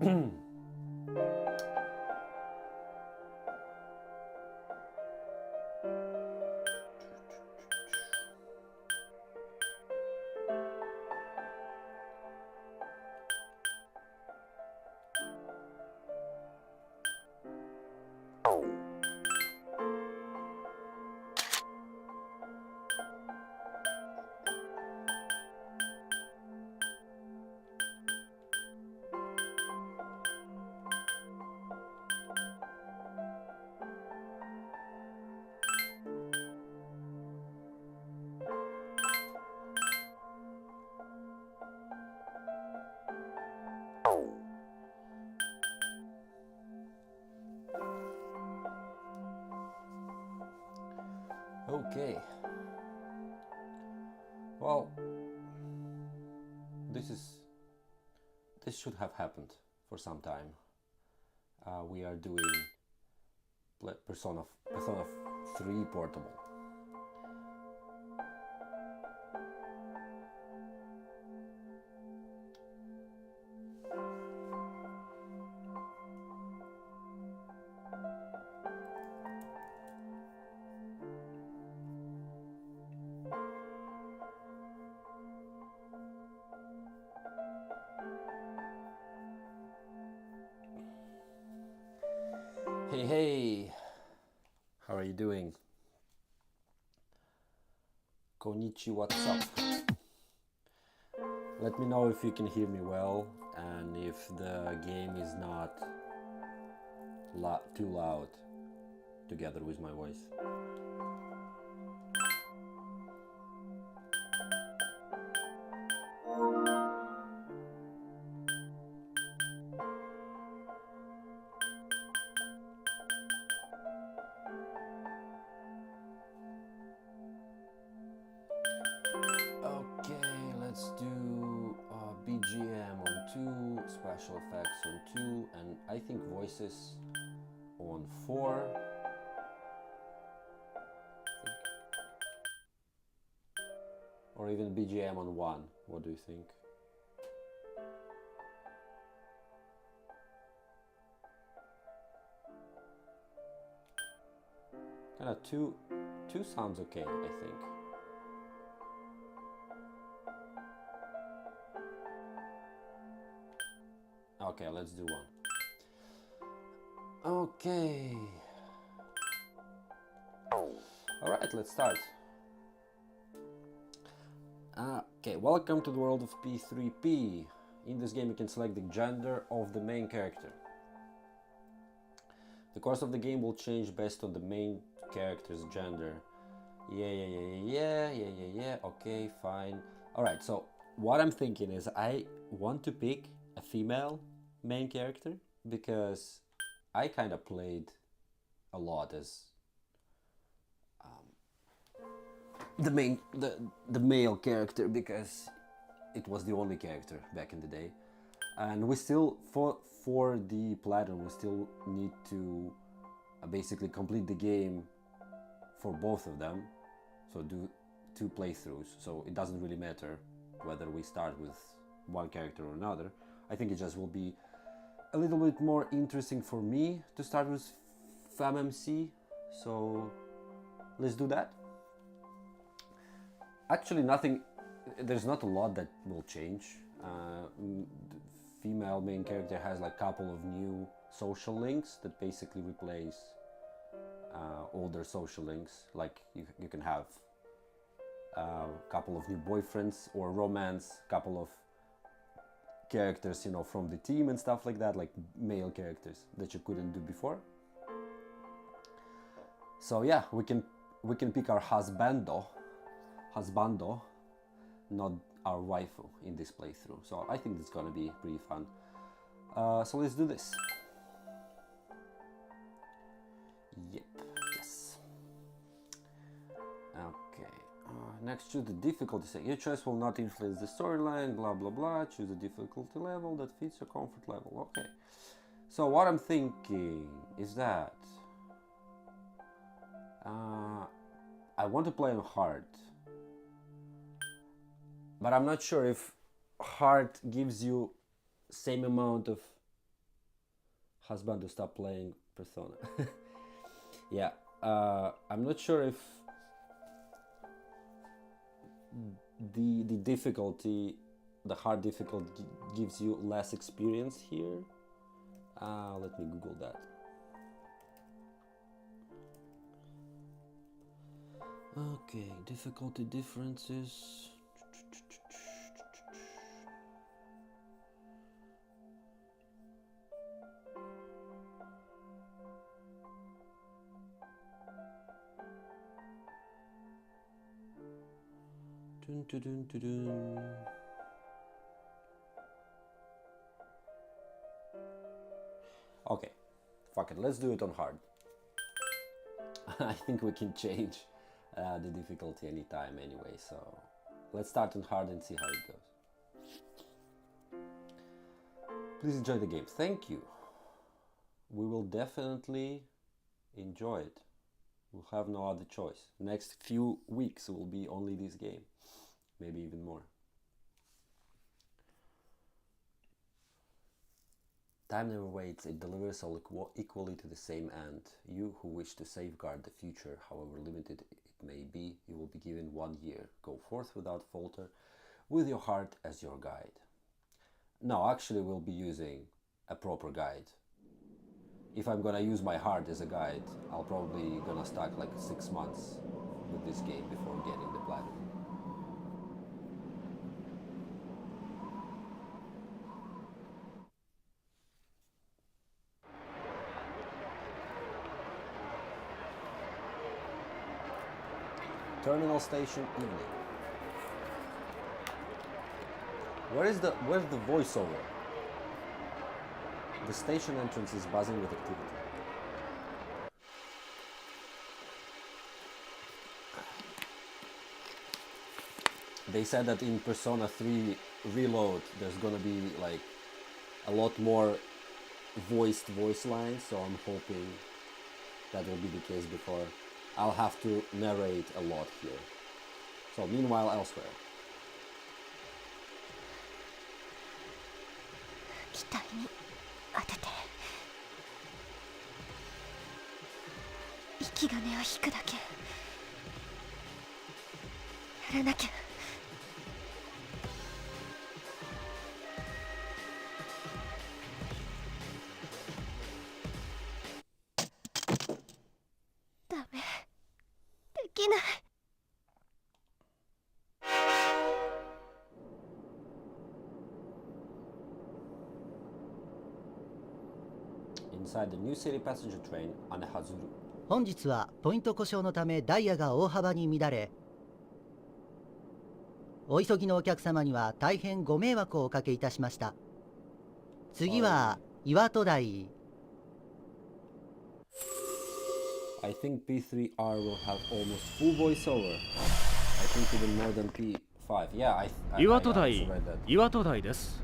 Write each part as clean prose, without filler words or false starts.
Okay. Well, this should have happened for some time. We are doing Persona 3 Portable. Hey, how are you doing? Konnichiwa, what's up? Let me know if you can hear me well and if the game is not too loud together with my voice. BGM on 2, special effects on 2, and I think voices on 4. Or even BGM on 1. What do you think? Kind of 2 sounds okay, I think. Okay, let's do 1. Okay. Alright, let's start. Okay, welcome to the world of P3P. In this game you can select the gender of the main character. The course of the game will change based on the main character's gender. Yeah, okay, fine. Alright, so what I'm thinking is I want to pick a female main character because I kind of played a lot as the male character because it was the only character back in the day, and we still for the platinum we still need to basically complete the game for both of them, so do 2 playthroughs, so it doesn't really matter whether we start with one character or another. I think it just will be a little bit more interesting for me to start with FMMC, so let's do that. Actually there's not a lot that will change. The female main character has like a couple of new social links that basically replace older social links, like you can have a couple of new boyfriends or romance, couple of characters, you know, from the team and stuff like that, like male characters that you couldn't do before. So yeah, we can pick our husbando, not our waifu in this playthrough. So I think it's gonna be pretty fun. So let's do this. Yep, yes. Okay. Next, choose the difficulty setting. Your choice will not influence the storyline, blah blah blah. Choose a difficulty level that fits your comfort level. Okay. So what I'm thinking is that I want to play on hard, but I'm not sure if hard gives you same amount of husband to stop playing Persona. Yeah, I'm not sure if the difficulty, the hard difficulty gives you less experience here. Let me Google that. Okay, difficulty differences. Dun, dun, dun, dun, dun. Okay, fuck it, let's do it on hard. I think we can change the difficulty anytime anyway, so let's start on hard and see how it goes. Please enjoy the game. Thank you. We will definitely enjoy it. We'll have no other choice. Next few weeks will be only this game, maybe even more. Time never waits, it delivers all equally to the same end. You who wish to safeguard the future, however limited it may be, you will be given 1 year. Go forth without falter, with your heart as your guide. No, actually we'll be using a proper guide. If I'm gonna use my heart as a guide, I'll probably gonna start like 6 months with this game before getting the platinum. Terminal station evening. Where's the voiceover? The station entrance is buzzing with activity. They said that in Persona 3 Reload there's gonna be like a lot more voiced voice lines, so I'm hoping that will be the case before I'll have to narrate a lot here. So meanwhile elsewhere. 期待に当てて息金を引くだけやらなきゃ。ダメ、できない。Inside the New City passenger train on Hazuru. 本日はポイント故障のためダイヤが大幅に乱れ、お急ぎのお客様には大変ご迷惑をおかけいたしました。次は岩戸台。I think P3R will have almost full voiceover. I think even more than P5. Yeah, I 岩 also 戸台 read that. 岩戸台です。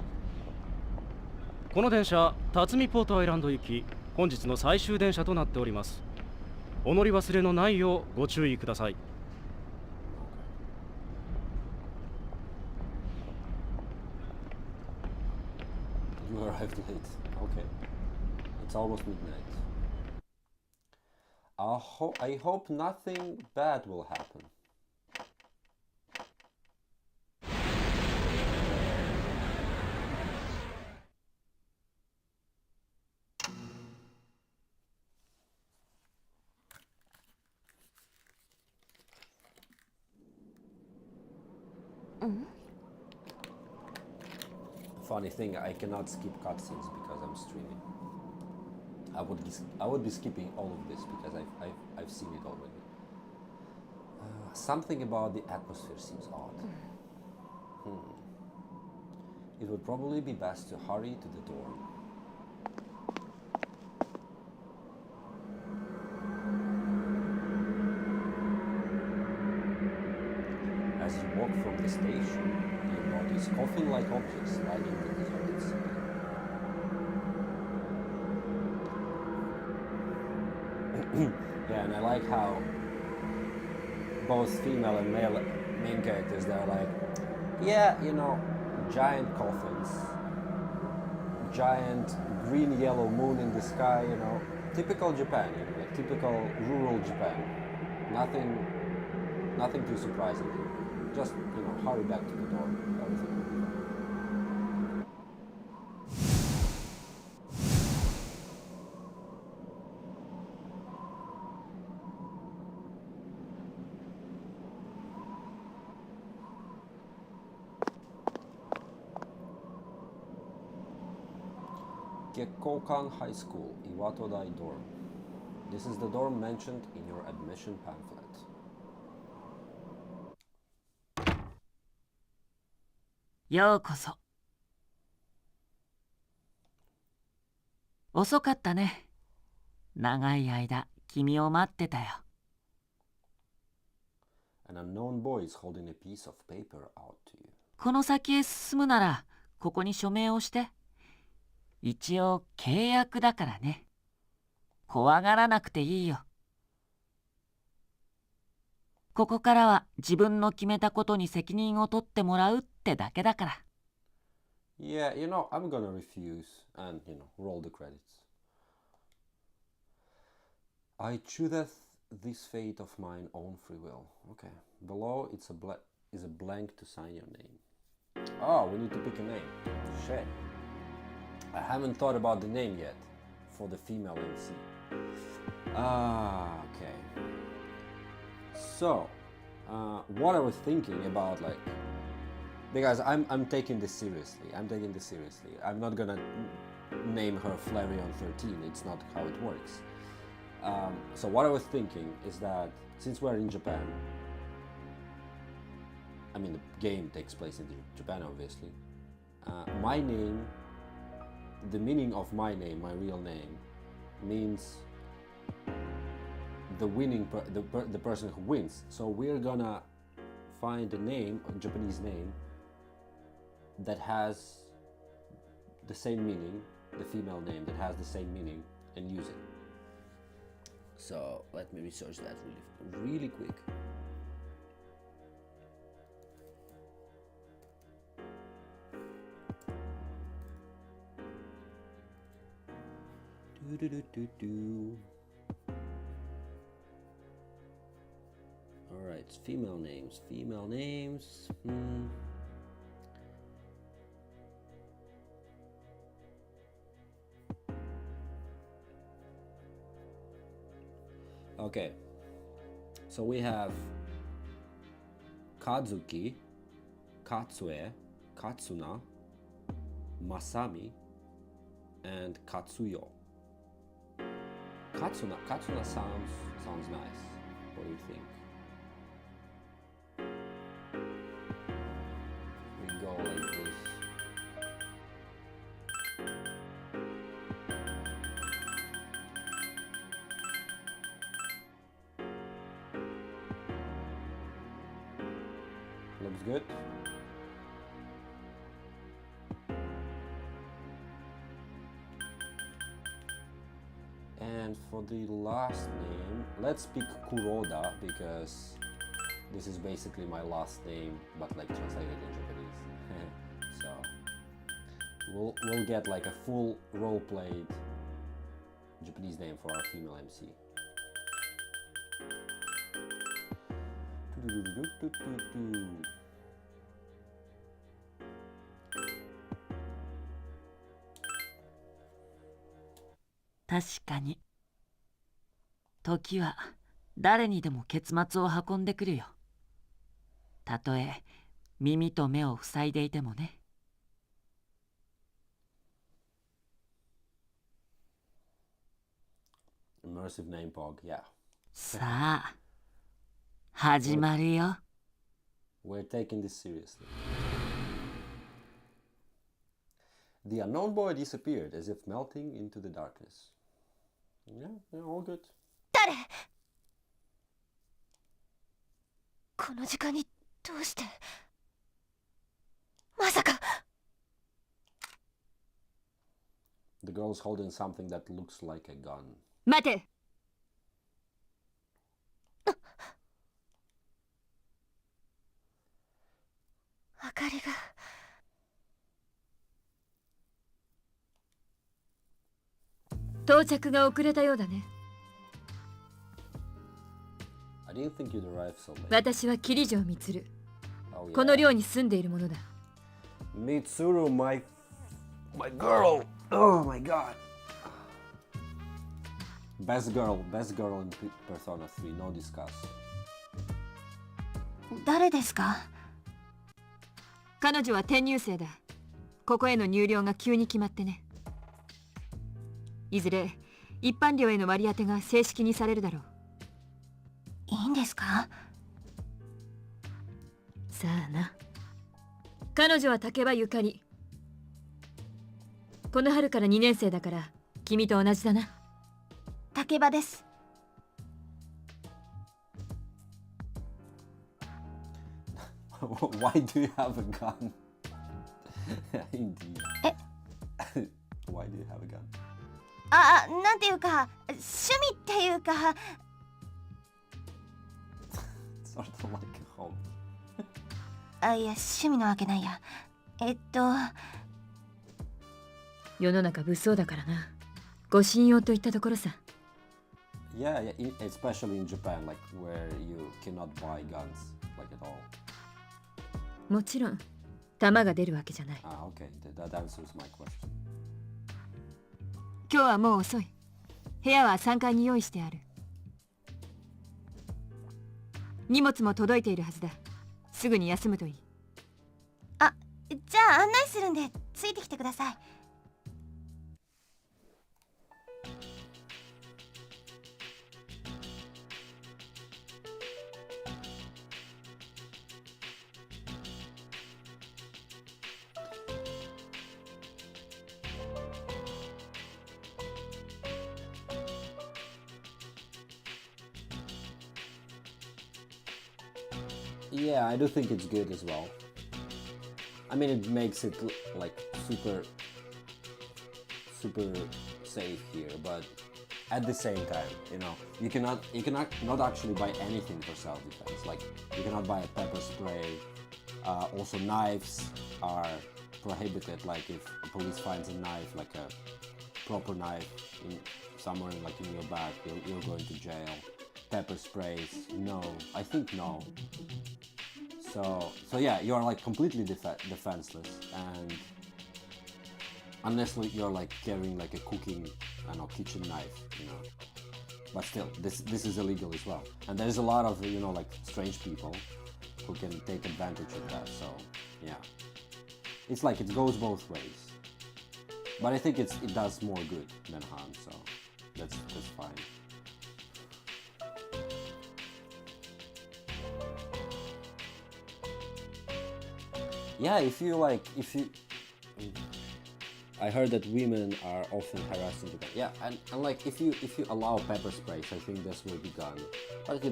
この電車辰巳ポートアイランド行き本日の最終電車となっております。お乗り忘れのないようご注意ください。You arrived late. Okay. It's almost midnight. I hope nothing bad will happen. Funny thing, I cannot skip cutscenes because I'm streaming. I would be skipping all of this because I've seen it already. Something about the atmosphere seems odd. It would probably be best to hurry to the door. As you walk from the station, you notice coffin-like objects lining the deserted city. Yeah, and I like how both female and male main characters, they're like, yeah, you know, giant coffins giant green yellow moon in the sky, you know, typical Japan, you know, like typical rural Japan. Nothing too surprising here. Just, you know, hurry back to the door. Everything will be fine. Gekkokan High School, Iwatodai dorm. This is the dorm mentioned in your admission pamphlet. ようこそ。遅かったね。長い間君を待ってたよ。An unknown boy is holding a piece of paper out to you. この先へ進むならここに署名をして。一応契約だからね。怖がらなくていいよ。ここからは自分の決めたことに責任を取ってもらうってだけだから。Yeah, you know, I'm gonna refuse and, you know, roll the credits. I chooseth this fate of mine own free will. Okay. Below is a blank to sign your name. Oh, we need to pick a name. Shit. I haven't thought about the name yet for the female MC. Okay. So, what I was thinking about, like, because I'm taking this seriously. I'm not gonna name her Flareon 13. It's not how it works. So what I was thinking is that since we're in Japan, I mean the game takes place in Japan, obviously. My name, the meaning of my name, my real name, means the winning, the person who wins. So we're gonna find a name, a Japanese name, that has the same meaning, the female name that has the same meaning, and use it. So let me research that really quick. All right, female names. Okay, so we have Kazuki, Katsue, Katsuna, Masami, and Katsuyo. Katsuna sounds nice. What do you think? We go like this. Looks good. And for the last name, let's pick Kuroda because this is basically my last name, but like translated in Japanese. So we'll get like a full role-played Japanese name for our female MC.確かに。時は誰にでも結末を運んでくるよ。たとえ耳と目を塞いでいてもね。Immersive name pog, yeah. さあ、始まるよ。We're taking this seriously. The unknown boy disappeared as if melting into the darkness. Yeah, all good. 誰？この時間にどうして？まさか。The girl's holding something that looks like a gun. 待て。明かりが。到着が遅れたようだね。 I didn't think you'd arrive so late. 私は桐城充。 Oh, yeah. この寮に住んでいるものだ。 Mitsuru, my girl. Oh my god. Best girl in Persona 3, no discuss. 誰ですか？彼女は転入生だ。ここへの入寮が急に決まってね。いずれ一般寮への割り当てが正式にされるだろう。いいんですか？さあな。彼女は竹場ゆかり。この春から2年生だから君と同じだな。竹場です。Why do you have a gun? Indeed. Why do you have a gun? なんていうか趣味っていうか Sort of like a hobby. いや趣味なわけないや。世の中物騒だからな。ご信用といったところさ。Yeah, especially in Japan, like where you cannot buy guns, like at all. もちろん弾が出るわけじゃない。Okay, that answers my question. 今日はもう遅い。部屋は3階に用意してある。荷物も届いているはずだ。すぐに休むといい。じゃあ案内するんでついてきてください。Yeah, I do think it's good as well. I mean, it makes it like super safe here, but at the same time, you cannot not actually buy anything for self-defense. Like you cannot buy a pepper spray. Also, knives are prohibited. Like if the police finds a knife, like a proper knife, somewhere like in your bag, you're going to jail. Pepper sprays, no. I think no. So yeah, you're like completely defenseless, and unless you're like carrying like a cooking, kitchen knife, But still, this is illegal as well, and there's a lot of like strange people who can take advantage of that. So yeah, it's like it goes both ways, but I think it does more good than harm. So that's fine. Yeah, I heard that women are often harassed in Japan. Yeah, and like if you allow pepper sprays, I think this will be gone. But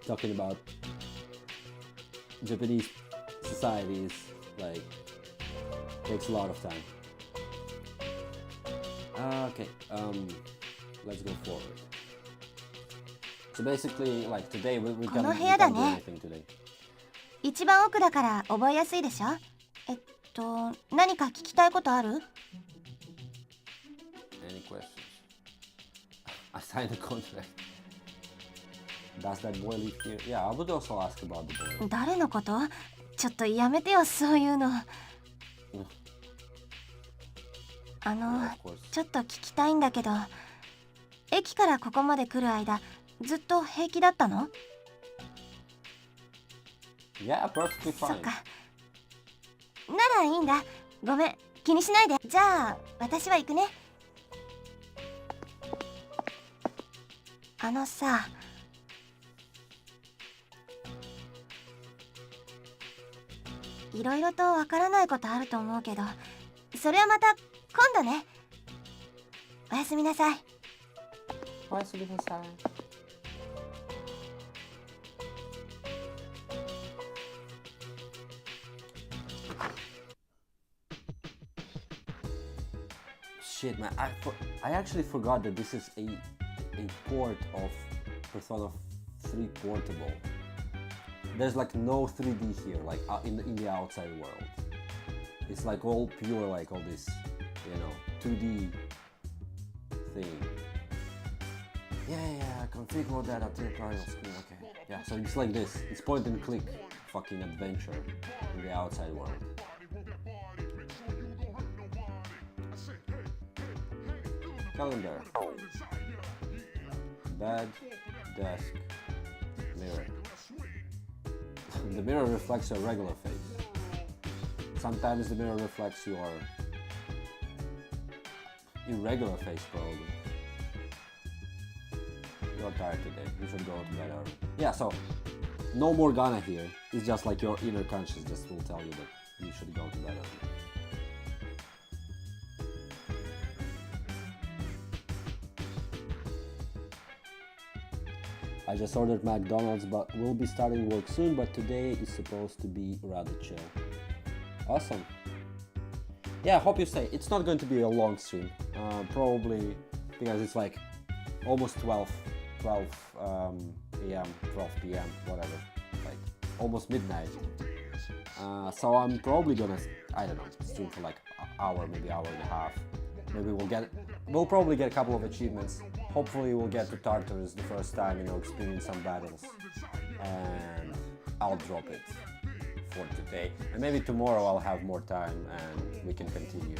talking about Japanese society is like takes a lot of time. Okay, let's go forward. So basically, like today we can't do anything today. 一番奥だから覚えやすいでしょ。何か聞きたいことある？ Any questions? I signed a contract. Does that boy live here? Yeah, I would also ask about the boy. 誰のこと？ちょっとやめてよ、そういうの。ちょっと聞きたいんだけど、駅からここまで来る間、ずっと平気だったの？ Yeah, perfectly fine. そっか。ならいいんだ。ごめん、気にしないで。じゃあ、私は行くね。さ、いろいろとわからないことあると思うけど、それはまた今度ね。おやすみなさい。おやすみなさい。Shit, man, I actually forgot that this is a port of Persona 3 Portable. There's like no 3D here, like in the outside world. It's like all pure, like all this, 2D thing. Yeah, configure that at tutorial screen, okay. Yeah, so it's like this. It's point and click fucking adventure in the outside world. Calendar. Bed, desk, mirror. The mirror reflects your regular face. Sometimes the mirror reflects your irregular face, probably. You're tired today. You should go to bed early. Yeah, so no more Ghana here. It's just like your inner conscious just will tell you that you should go to bed early. I just ordered McDonald's, but we'll be starting work soon, but today is supposed to be rather chill. Awesome. Yeah, I hope you stay. It's not going to be a long stream, probably because it's like almost 12 a.m., 12 p.m., whatever, like almost midnight. So I'm probably gonna, I don't know, stream for like an hour, maybe hour and a half. Maybe we'll probably get a couple of achievements. Hopefully we'll get to Tartarus the first time, experience some battles. And I'll drop it for today. And maybe tomorrow I'll have more time and we can continue.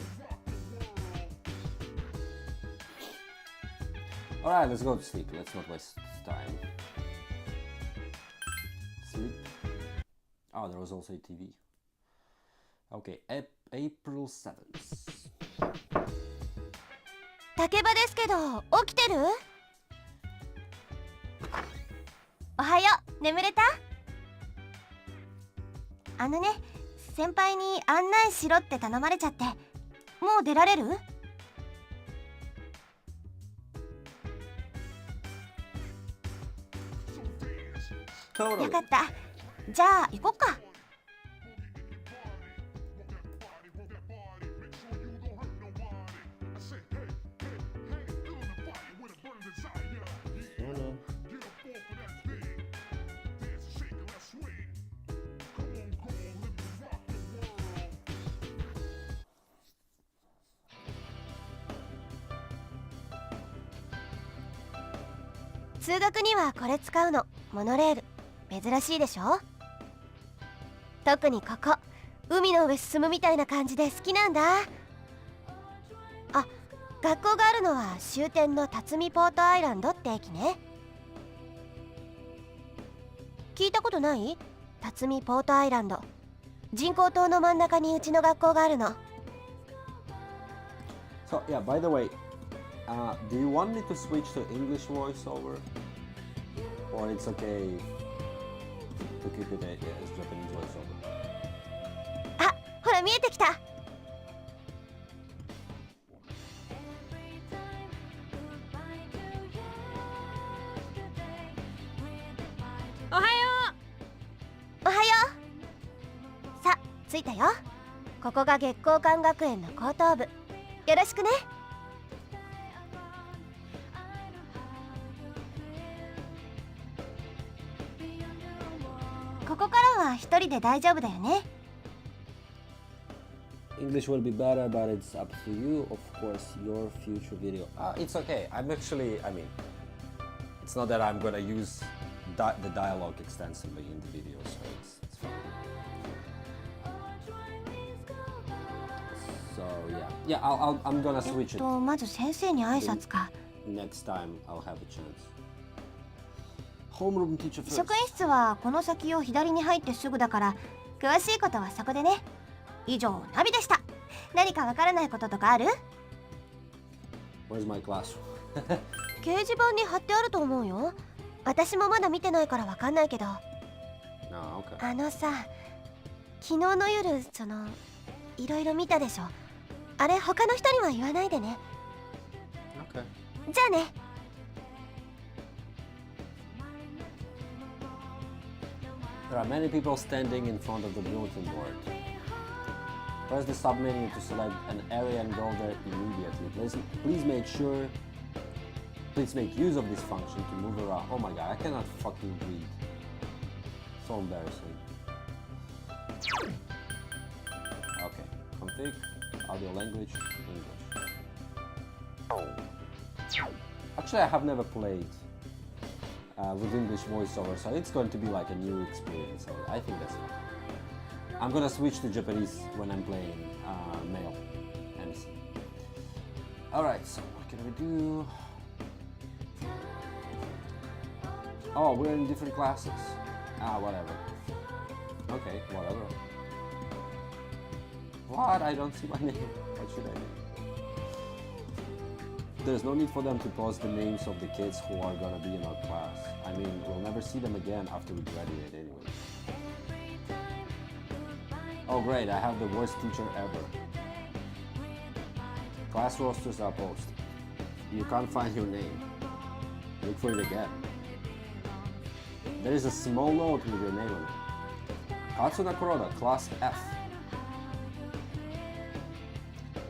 Alright, let's go to sleep. Let's not waste time. Sleep. Oh, there was also a TV. Okay, April 7th. 竹場ですけど、起きてる？おはよう、眠れた？先輩に案内しろって頼まれちゃって、もう出られる？よかった。じゃあ行こっか。通学にはこれ使うの、モノレール。珍しいでしょ？特にここ、海の上進むみたいな感じで好きなんだ。あ、学校があるのは終点の辰巳ポートアイランドって駅ね。聞いたことない？辰巳ポートアイランド。人工島の真ん中にうちの学校があるの。So yeah, by the way, do you want me to switch to English voiceover? Or it's okay to keep it as Japanese voiceover? あ、ほら見えてきた。おはよおはよう。さ、着いたよ。ここが月光館学園の高等部。よろしくね。ここからは一人で大丈夫だよね。English will be better, but it's up to you, of course, your future video. It's okay. I mean, it's not that I'm gonna use the dialogue extensively in the video, so it's fine. So yeah, I'm gonna switch it. まず先生に挨拶か。Next time I'll have a chance. Homeroom teacher first. 職員室はこの先を左に入ってすぐだから、詳しいことはそこでね。以上、ナビでした。何かわからないこととかある？ Where's my classroom? 掲示板に貼ってあると思うよ。私もまだ見てないからわかんないけど。No, okay. さ、昨日の夜、いろいろ見たでしょ。あれ、他の人には言わないでね。Okay. じゃあね。There are many people standing in front of the bulletin board. Press the sub-menu to select an area and go there immediately. Please make use of this function to move around. Oh my god, I cannot fucking read. So embarrassing. Okay, config, audio language, English. Actually, I have never played with English voiceover, so it's going to be like a new experience. So I think that's fine. I'm gonna switch to Japanese when I'm playing male MC. Alright, so what can we do? Oh, we're in different classes. Whatever. Okay, whatever. What? I don't see my name. What should I do? There's no need for them to post the names of the kids who are gonna be in our class. I mean, we'll never see them again after we graduate anyway. Oh great, I have the worst teacher ever. Class rosters are posted. You can't find your name. Look for it again. There is a small note with your name on it. Katsuna Kuroda, class F.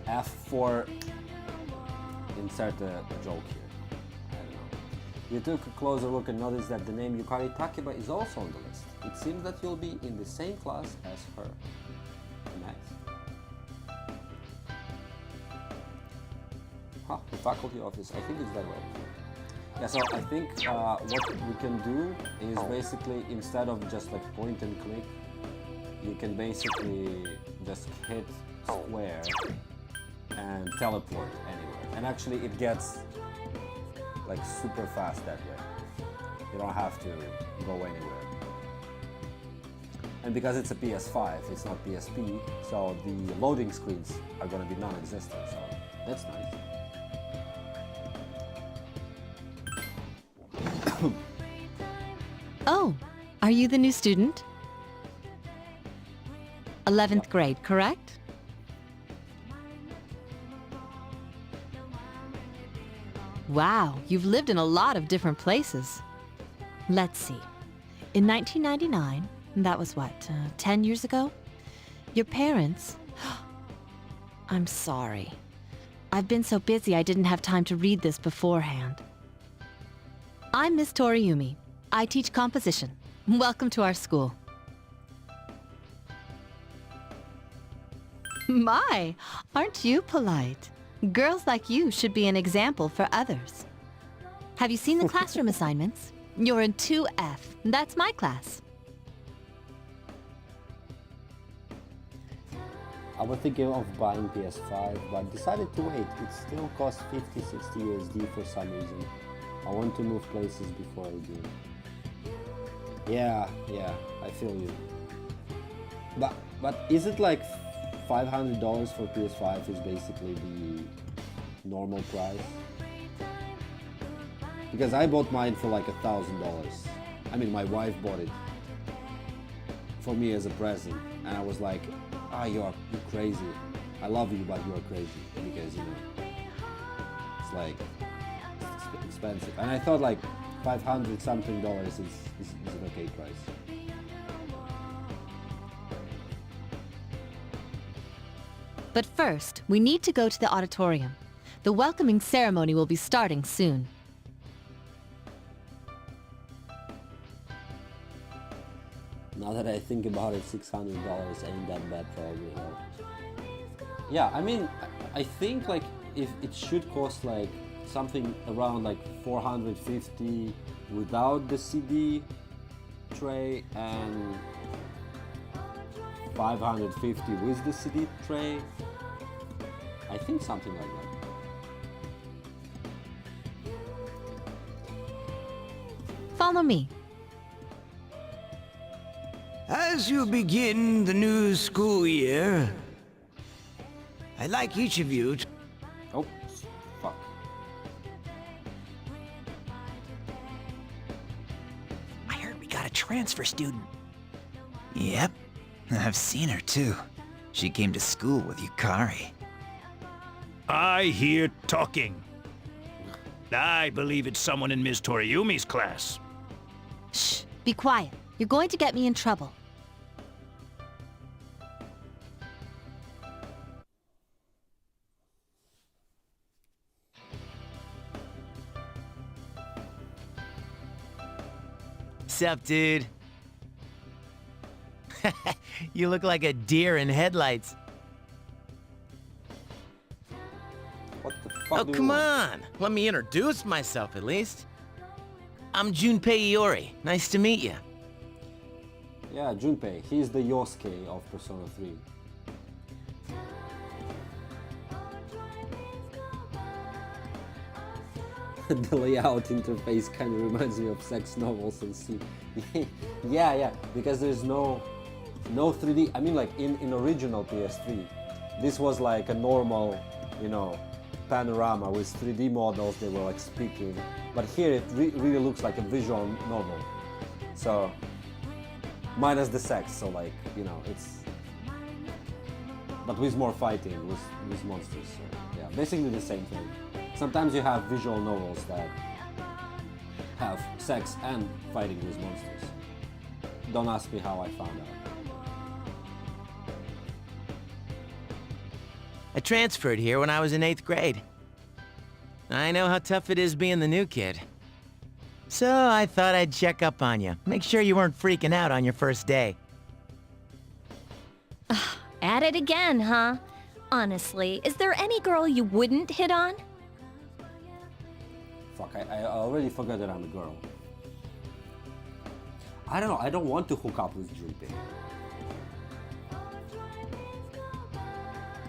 F for... insert a joke here. I don't know. You took a closer look and noticed that the name Yukari Takeba is also on the list. It seems that you'll be in the same class as her. Nice. Huh, the faculty office, I think it's that way. Yeah, so I think what we can do is basically, instead of just like point and click, you can basically just hit square and teleport anywhere. And actually it gets like super fast that way. You don't have to go anywhere. And because it's a PS5, it's not PSP, so the loading screens are going to be non-existent, so that's nice. Oh, are you the new student? 11th grade, correct? Wow, you've lived in a lot of different places. Let's see. In 1999, that was what, 10 years ago? Your parents... I'm sorry. I've been so busy I didn't have time to read this beforehand. I'm Miss Toriumi. I teach composition. Welcome to our school. My, aren't you polite? Girls like you should be an example for others. Have you seen the classroom assignments? You're in 2F. That's my class. I was thinking of buying PS5, but decided to wait. It still costs 50-60 USD for some reason. I want to move places before I do. Yeah, I feel you. But is it like $500 for PS5 is basically the normal price? Because I bought mine for like $1,000. I mean, my wife bought it for me as a present, and I was like, you're crazy. I love you, but you're crazy, because you know it's like it's expensive. And I thought like $500 something is an okay price. But first, we need to go to the auditorium. The welcoming ceremony will be starting soon. Now that I think about it, $600 ain't that bad probably. Yeah, I mean, I think like if it should cost like something around like $450 without the CD tray and $550 with the CD tray. I think something like that. Follow me. As you begin the new school year, I'd like each of you to... Oh, fuck. I heard we got a transfer student. Yep, I've seen her too. She came to school with Yukari. I hear talking. I believe it's someone in Ms. Toriumi's class. Shh, be quiet. You're going to get me in trouble. Sup, dude? You look like a deer in headlights. What the fuck Oh, do you come want? on. Let me introduce myself at least. I'm Junpei Iori. Nice to meet you. Yeah, Junpei. He's the Yosuke of Persona 3. The layout interface kind of reminds me of sex novels and see. Yeah, because there's no 3D. I mean, like in original PS3, this was like a normal, you know, panorama with 3D models. They were like speaking, but here it really looks like a visual novel. So minus the sex, so like, you know, it's, but with more fighting with monsters. So yeah, basically the same thing. Sometimes you have visual novels that have sex and fighting with monsters. Don't ask me how I found out. I transferred here when I was in 8th grade. I know how tough it is being the new kid. So I thought I'd check up on you. Make sure you weren't freaking out on your first day. At it again, huh? Honestly, is there any girl you wouldn't hit on? Fuck, I already forgot that I'm a girl. I don't know, I don't want to hook up with Junpei.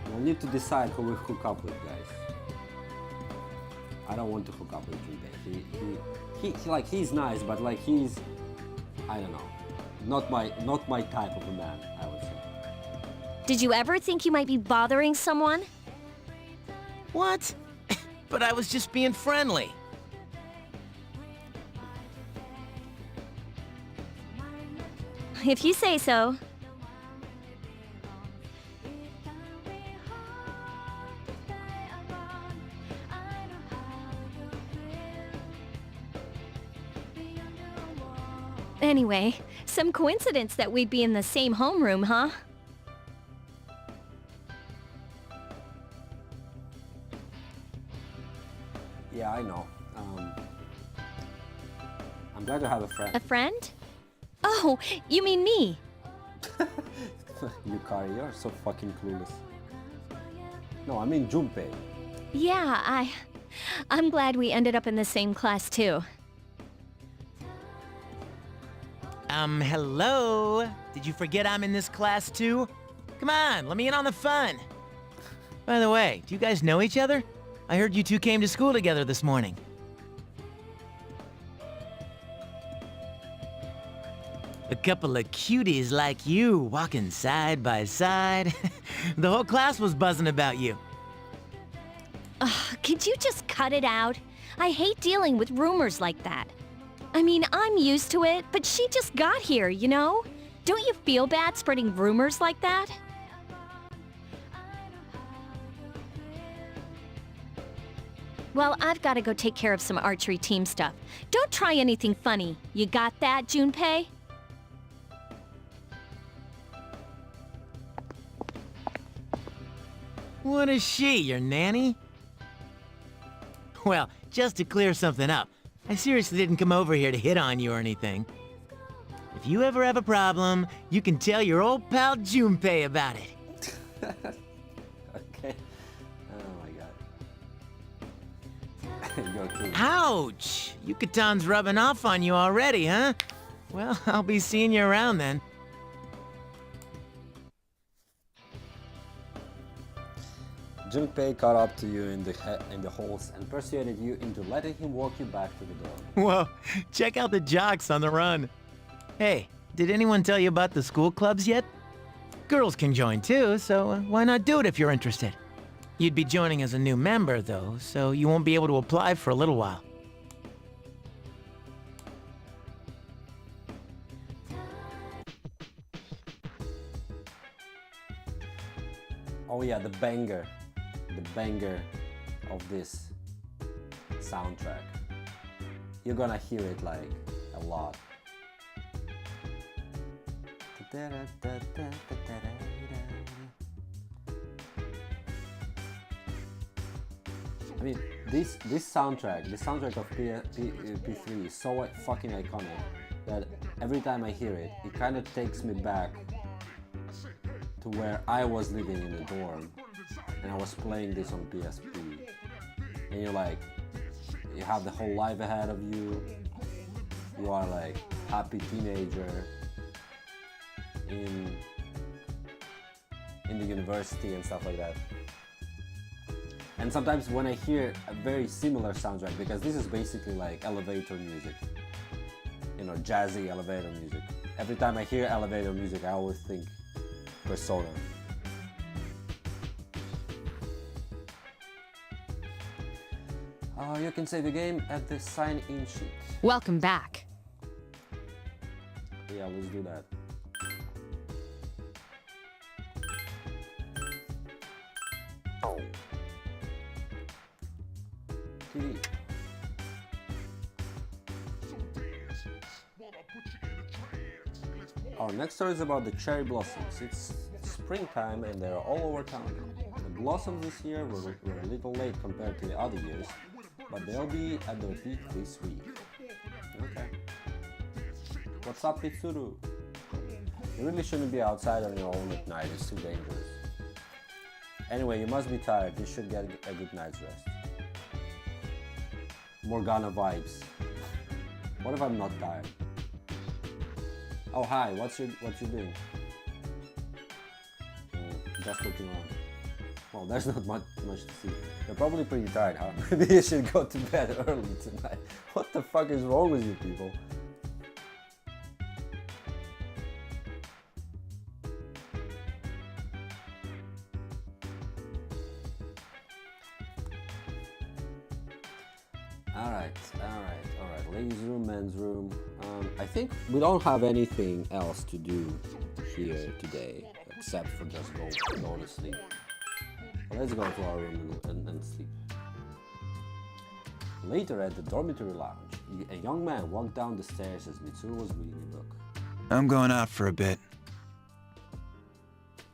We'll need to decide who we hook up with, guys. I don't want to hook up with Junpei. He's nice, but like he's, I don't know, not my type of a man, I would say. Did you ever think you might be bothering someone? What? But I was just being friendly. If you say so. Anyway, some coincidence that we'd be in the same homeroom, huh? Yeah, I know. I'm glad to have a friend. A friend? Oh, you mean me? Yukari, you're so fucking clueless. No, I mean Junpei. Yeah, I'm glad we ended up in the same class too. Hello? Did you forget I'm in this class too? Come on, let me in on the fun. By the way, do you guys know each other? I heard you two came to school together this morning. A couple of cuties like you walking side by side. The whole class was buzzing about you. Could you just cut it out? I hate dealing with rumors like that. I mean, I'm used to it, but she just got here, you know? Don't you feel bad spreading rumors like that? Well, I've got to go take care of some archery team stuff. Don't try anything funny. You got that, Junpei? What is she, your nanny? Well, just to clear something up, I seriously didn't come over here to hit on you or anything. If you ever have a problem, you can tell your old pal Junpei about it. Okay. Oh my god. You're kidding. Ouch! Yucatan's rubbing off on you already, huh? Well, I'll be seeing you around then. Junpei caught up to you in the halls and persuaded you into letting him walk you back to the door. Whoa, check out the jocks on the run. Hey, did anyone tell you about the school clubs yet? Girls can join too, so why not do it if you're interested? You'd be joining as a new member though, so you won't be able to apply for a little while. Oh yeah, the banger of this soundtrack. You're gonna hear it like a lot. I mean, this soundtrack, the soundtrack of P3 is so fucking iconic that every time I hear it, it kind of takes me back to where I was living in a dorm and I was playing this on PSP. and you're like, you have the whole life ahead of you. You are like happy teenager in the university and stuff like that. And sometimes when I hear a very similar soundtrack, because this is basically like elevator music, you know, jazzy elevator music. Every time I hear elevator music, I always think Persona. You can save the game at the sign-in sheet. Welcome back. Yeah, let's do that. TV. Our next story is about the cherry blossoms. It's springtime and they're all over town. The blossoms this year were a little late compared to the other years, but they'll be at their peak this week. Okay. What's up, Pitsuru? You really shouldn't be outside on your own at night, it's too dangerous. Anyway, you must be tired, you should get a good night's rest. Morgana vibes. What if I'm not tired? Oh hi, what you doing? Just looking around. Well, there's not much to see. You're probably pretty tired, huh? Maybe you should go to bed early tonight. What the fuck is wrong with you people? Alright. Ladies' room, men's room. I think we don't have anything else to do here today, except for just go to sleep. Let's go to our room and sleep. Later at the dormitory lounge, a young man walked down the stairs as Mitsuru was reading a book. I'm going out for a bit.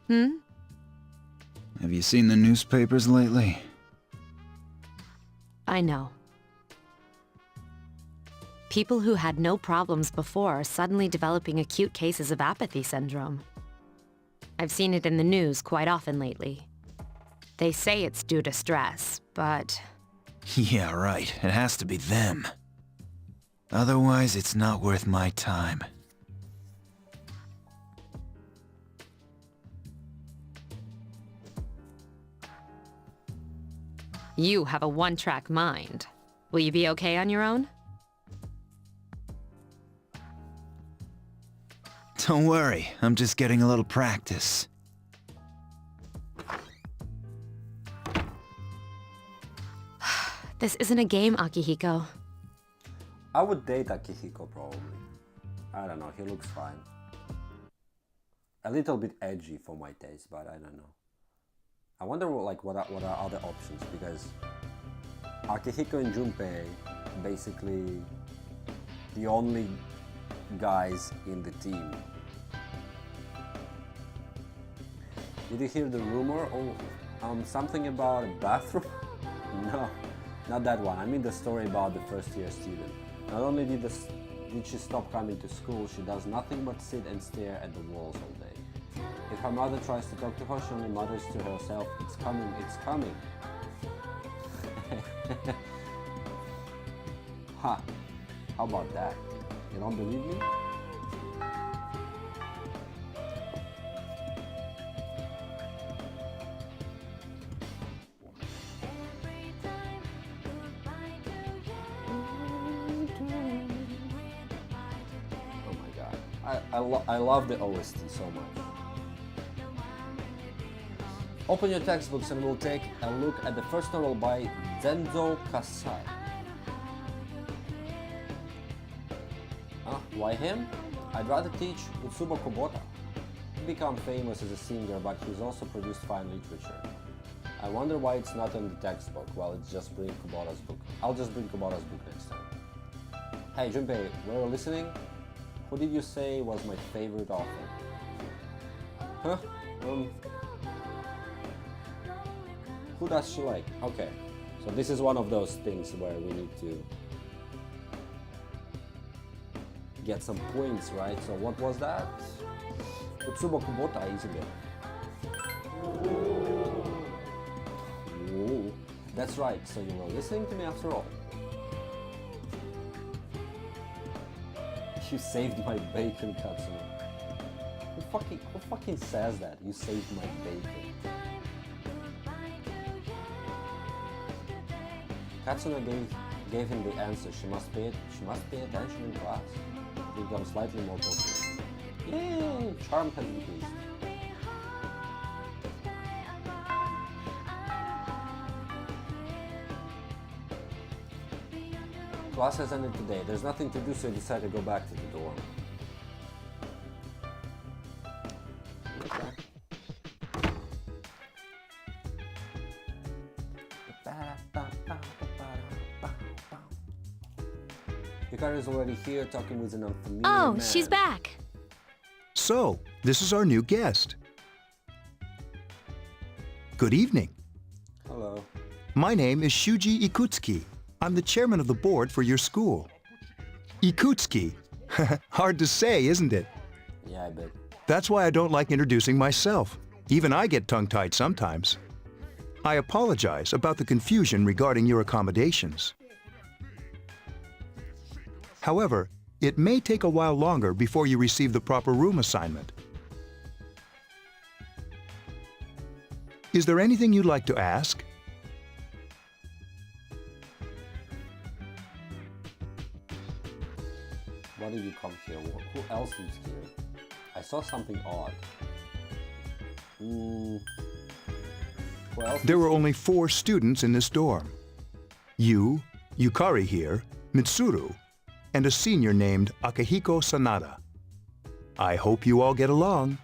Have you seen the newspapers lately? I know. People who had no problems before are suddenly developing acute cases of apathy syndrome. I've seen it in the news quite often lately. They say it's due to stress, but... Yeah, right. It has to be them. Otherwise, it's not worth my time. You have a one-track mind. Will you be okay on your own? Don't worry, I'm just getting a little practice. This isn't a game, Akihiko. I would date Akihiko probably. I don't know, he looks fine. A little bit edgy for my taste, but I don't know. I wonder what are other options, because Akihiko and Junpei basically the only guys in the team. Did you hear the rumor? Oh, something about a bathroom? No, not that one. I mean the story about the first-year student. Not only did she stop coming to school, she does nothing but sit and stare at the walls all day. If her mother tries to talk to her, she only mutters to herself, "It's coming, it's coming." Ha! How about that? You don't believe me? I love the OST so much. Open your textbooks and we'll take a look at the first novel by Zenzo Kasai. Why him? I'd rather teach Utsubo Kubota. He became famous as a singer, but he's also produced fine literature. I wonder why it's not in the textbook. Well, it's just bring Kubota's book. I'll just bring Kubota's book next time. Hey Junpei, were you listening? Who did you say was my favorite author? Huh? Who does she like? Okay, so this is one of those things where we need to get some points, right? So what was that? Utsubo Kubota, isn't it? Ooh. That's right, so you were listening to me after all. You saved my bacon, Katsuna. Who fucking says that? You saved my bacon. Katsuna gave him the answer. She must pay attention in class to become slightly more popular. Yay! Charm has increased. Class has ended today. There's nothing to do, so I decided to go back to the dorm. Yukari is already here talking with an unfamiliar Oh, man. she's back. So, this is our new guest. Good evening. Hello. My name is Shuji Ikutsuki. I'm the chairman of the board for your school. Ikutsuki. Hard to say, isn't it? Yeah, I bet. That's why I don't like introducing myself. Even I get tongue-tied sometimes. I apologize about the confusion regarding your accommodations. However, it may take a while longer before you receive the proper room assignment. Is there anything you'd like to ask? Why did you come here? Who else lives here? I saw something odd. Who else? There were only 4 students in this dorm. You, Yukari here, Mitsuru, and a senior named Akihiko Sanada. I hope you all get along.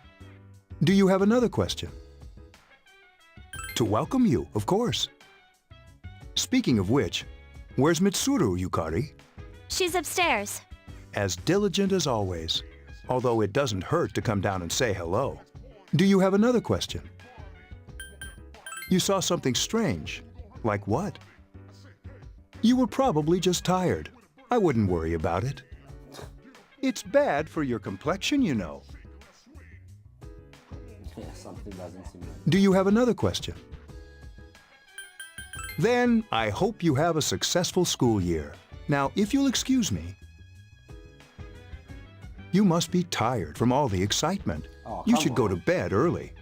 Do you have another question? To welcome you, of course. Speaking of which, where's Mitsuru, Yukari? She's upstairs. As diligent as always, although it doesn't hurt to come down and say hello. Do you have another question? You saw something strange. Like what? You were probably just tired. I wouldn't worry about it. It's bad for your complexion, you know. Yeah, something doesn't seem right. Do you have another question? Then I hope you have a successful school year. Now, if you'll excuse me, you must be tired from all the excitement. Oh, You come should go to on. bed early.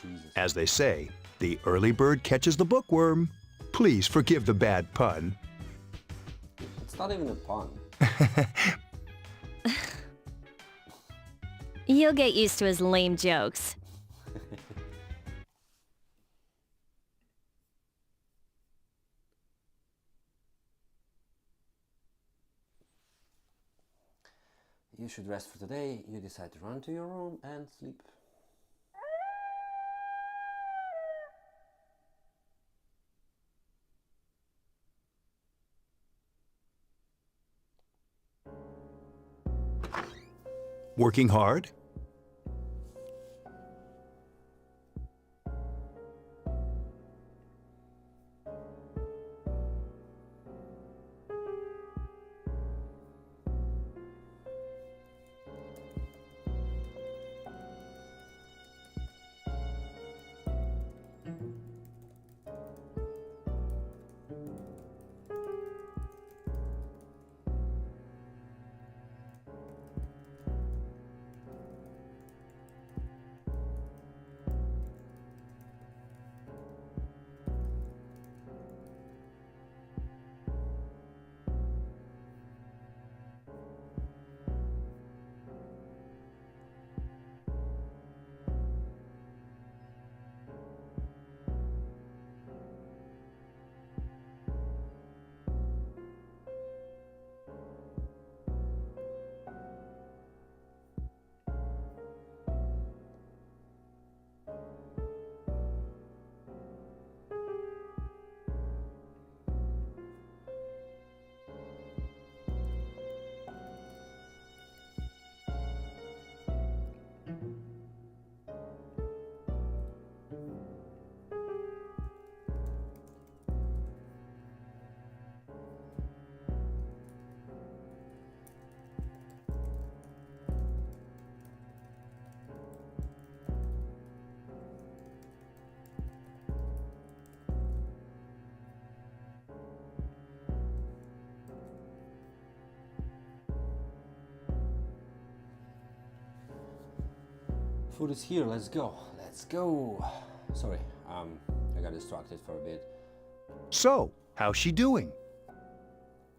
Jesus. As they say, the early bird catches the bookworm. Please forgive the bad pun. It's not even a pun. You'll get used to his lame jokes. You should rest for today. You decide to run to your room and sleep. Working hard? Food is here, let's go. Let's go. Sorry, I got distracted for a bit. So, how's she doing?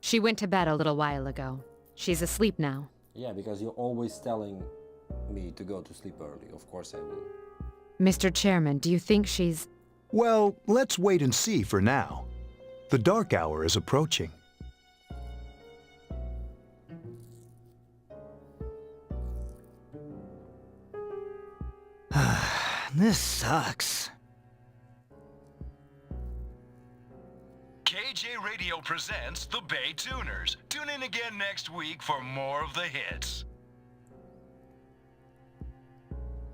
She went to bed a little while ago. She's asleep now. Yeah, because you're always telling me to go to sleep early. Of course I will. Mr. Chairman, do you think she's... Well, let's wait and see for now. The dark hour is approaching. This sucks. KJ Radio presents the Bay Tuners. Tune in again next week for more of the hits.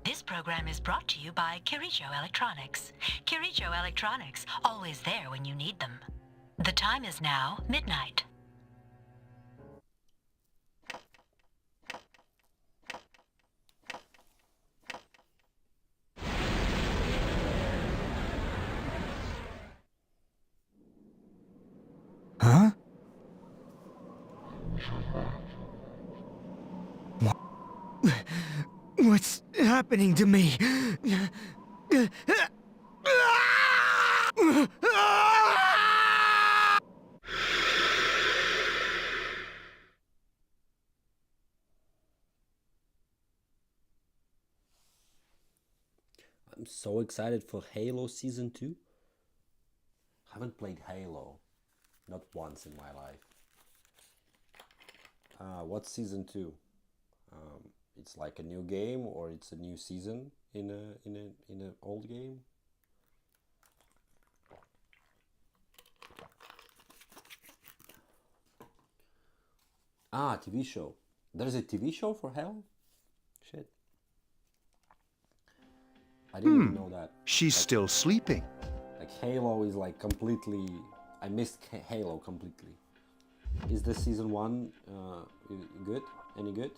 This program is brought to you by Kirijo Electronics. Kirijo Electronics, always there when you need them. The time is now midnight. Huh? What's happening to me? I'm so excited for Halo Season 2. I haven't played Halo. Not once in my life. What's Season 2? It's like a new game, or it's a new season in an old game. TV show. There's a TV show for Halo? Shit. I didn't even know that. She's still sleeping. Like Halo is like completely... I missed Halo completely. Is this season 1 good? Any good?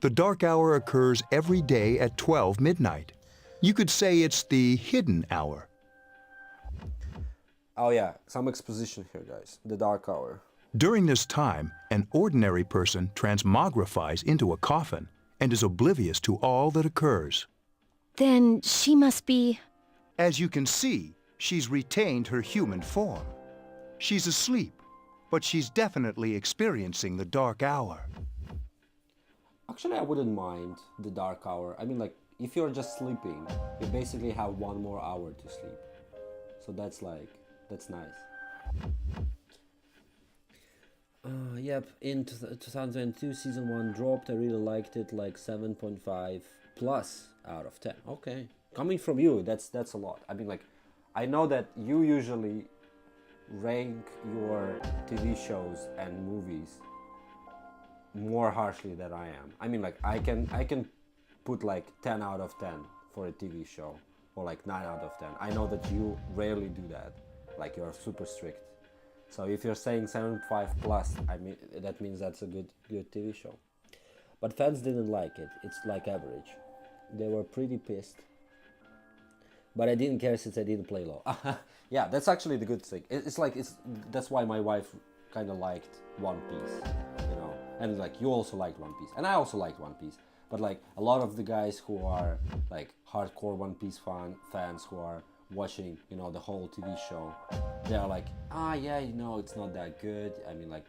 The dark hour occurs every day at 12 midnight. You could say it's the hidden hour. Oh yeah, some exposition here, guys. The dark hour. During this time, an ordinary person transmogrifies into a coffin and is oblivious to all that occurs. Then she must be... As you can see, she's retained her human form. She's asleep, but she's definitely experiencing the dark hour. Actually, I wouldn't mind the dark hour. I mean, like, if you're just sleeping, you basically have 1 more hour to sleep. So that's nice. Yep, in 2002, season 1 dropped. I really liked it, like 7.5 plus out of 10. Okay, coming from you, that's a lot. I mean, like, I know that you usually rank your TV shows and movies more harshly than I am. I mean, like, I can put like 10 out of 10 for a TV show, or like 9 out of 10. I know that you rarely do that. Like, you're super strict. So if you're saying 7.5 plus, I mean, that means that's a good TV show. But fans didn't like it. It's like average. They were pretty pissed. But I didn't care since I didn't play low. Yeah, that's actually the good thing. That's why my wife kind of liked One Piece, you know. And like, you also liked One Piece, and I also liked One Piece. But like, a lot of the guys who are like hardcore One Piece fans who are watching, you know, the whole TV show, they are like, yeah, you know, it's not that good. I mean, like,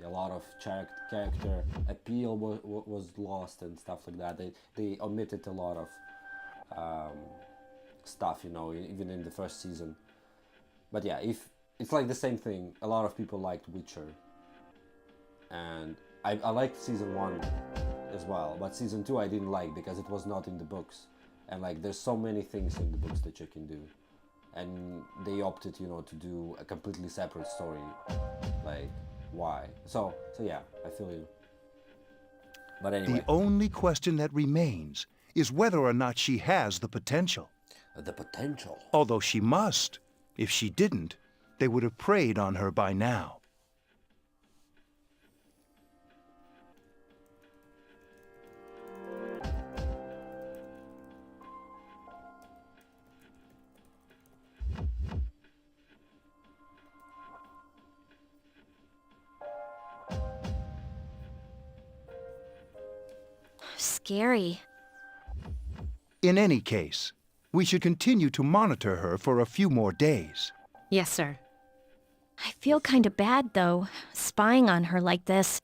a lot of character appeal was lost and stuff like that. They omitted a lot of stuff, you know, even in the first season. But yeah, if it's like the same thing, a lot of people liked Witcher, and I liked season 1 as well, but season 2 I didn't like because it was not in the books, and like, there's so many things in the books that you can do, and they opted, you know, to do a completely separate story. Like, why? So yeah, I feel you. But anyway, The only question that remains is whether or not she has the potential. the potential. Although she must. If she didn't, they would have preyed on her by now. Scary. In any case, we should continue to monitor her for a few more days. Yes, sir. I feel kind of bad, though, spying on her like this.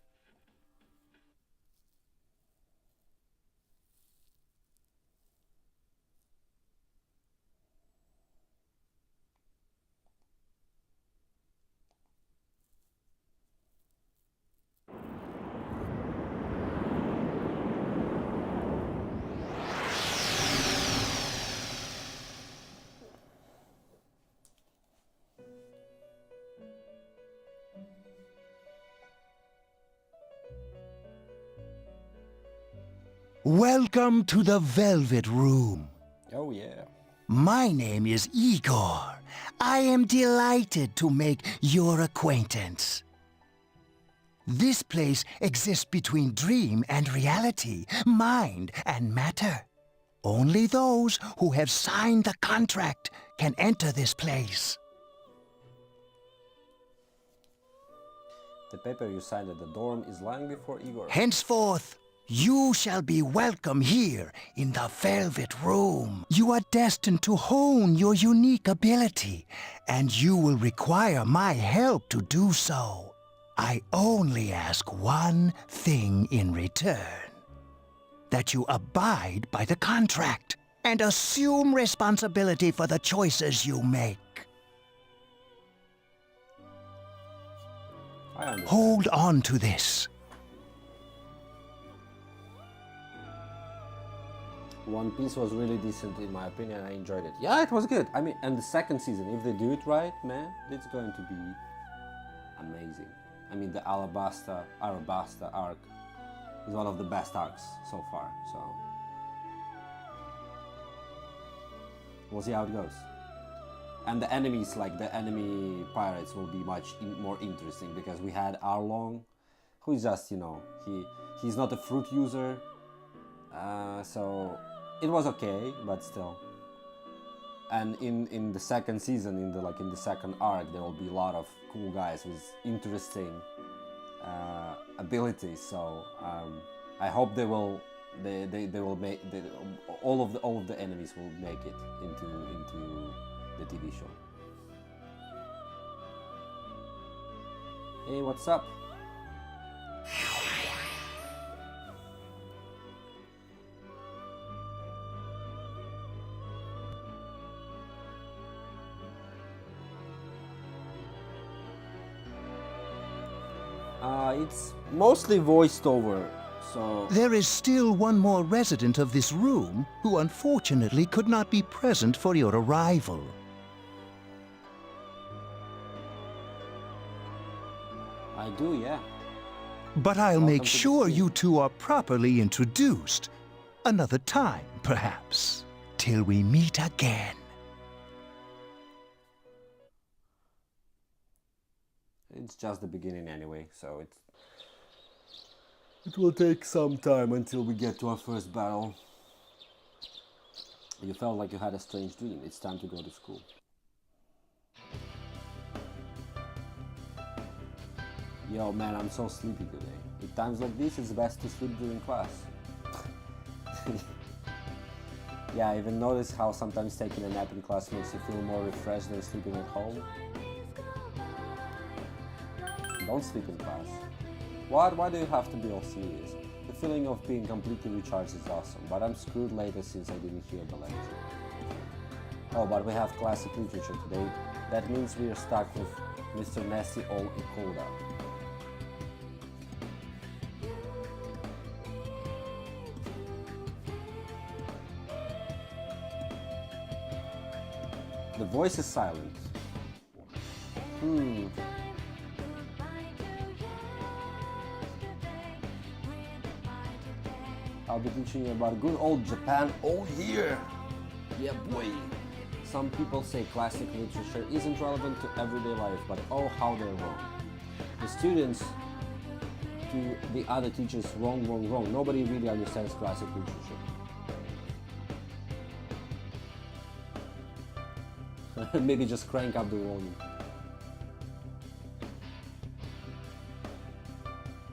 Welcome to the Velvet Room. Oh yeah. My name is Igor. I am delighted to make your acquaintance. This place exists between dream and reality, mind and matter. Only those who have signed the contract can enter this place. The paper you signed at the dorm is lying before Igor. Henceforth, you shall be welcome here in the Velvet Room. You are destined to hone your unique ability, and you will require my help to do so. I only ask one thing in return: that you abide by the contract and assume responsibility for the choices you make. I understand. Hold on to this. One Piece was really decent in my opinion. I enjoyed it. Yeah, it was good. I mean, and the second season, if they do it right, man, it's going to be amazing. I mean, the Arabasta arc is one of the best arcs so far. So we'll see how it goes. And the enemies, like the enemy pirates, will be much more interesting because we had Arlong, who is just, you know, he's not a fruit user, so it was okay, but still. And in the second season, in the second arc, there will be a lot of cool guys with interesting abilities. So I hope they will make all of the enemies will make it into the TV show. Hey, what's up? It's mostly voiced over, so... There is still one more resident of this room who unfortunately could not be present for your arrival. I do, yeah. But I'll Welcome make to the sure team. you two are properly introduced. Another time, perhaps. Till we meet again. It's just the beginning anyway, so it will take some time until we get to our first battle. You felt like you had a strange dream. It's time to go to school. Yo man, I'm so sleepy today. At times like this, it's best to sleep during class. Yeah, I even noticed how sometimes taking a nap in class makes you feel more refreshed than sleeping at home. Don't sleep in class. What? Why do you have to be all serious? The feeling of being completely recharged is awesome, but I'm screwed later since I didn't hear the lecture. Oh, but we have classic literature today. That means we are stuck with Mr. Nasty Old Ikoda. The voice is silent. I'll be teaching you about good old Japan all year. Yeah, boy. Some people say classic literature isn't relevant to everyday life, but oh, how they're wrong. The students to the other teachers, wrong. Nobody really understands classic literature. Maybe just crank up the volume.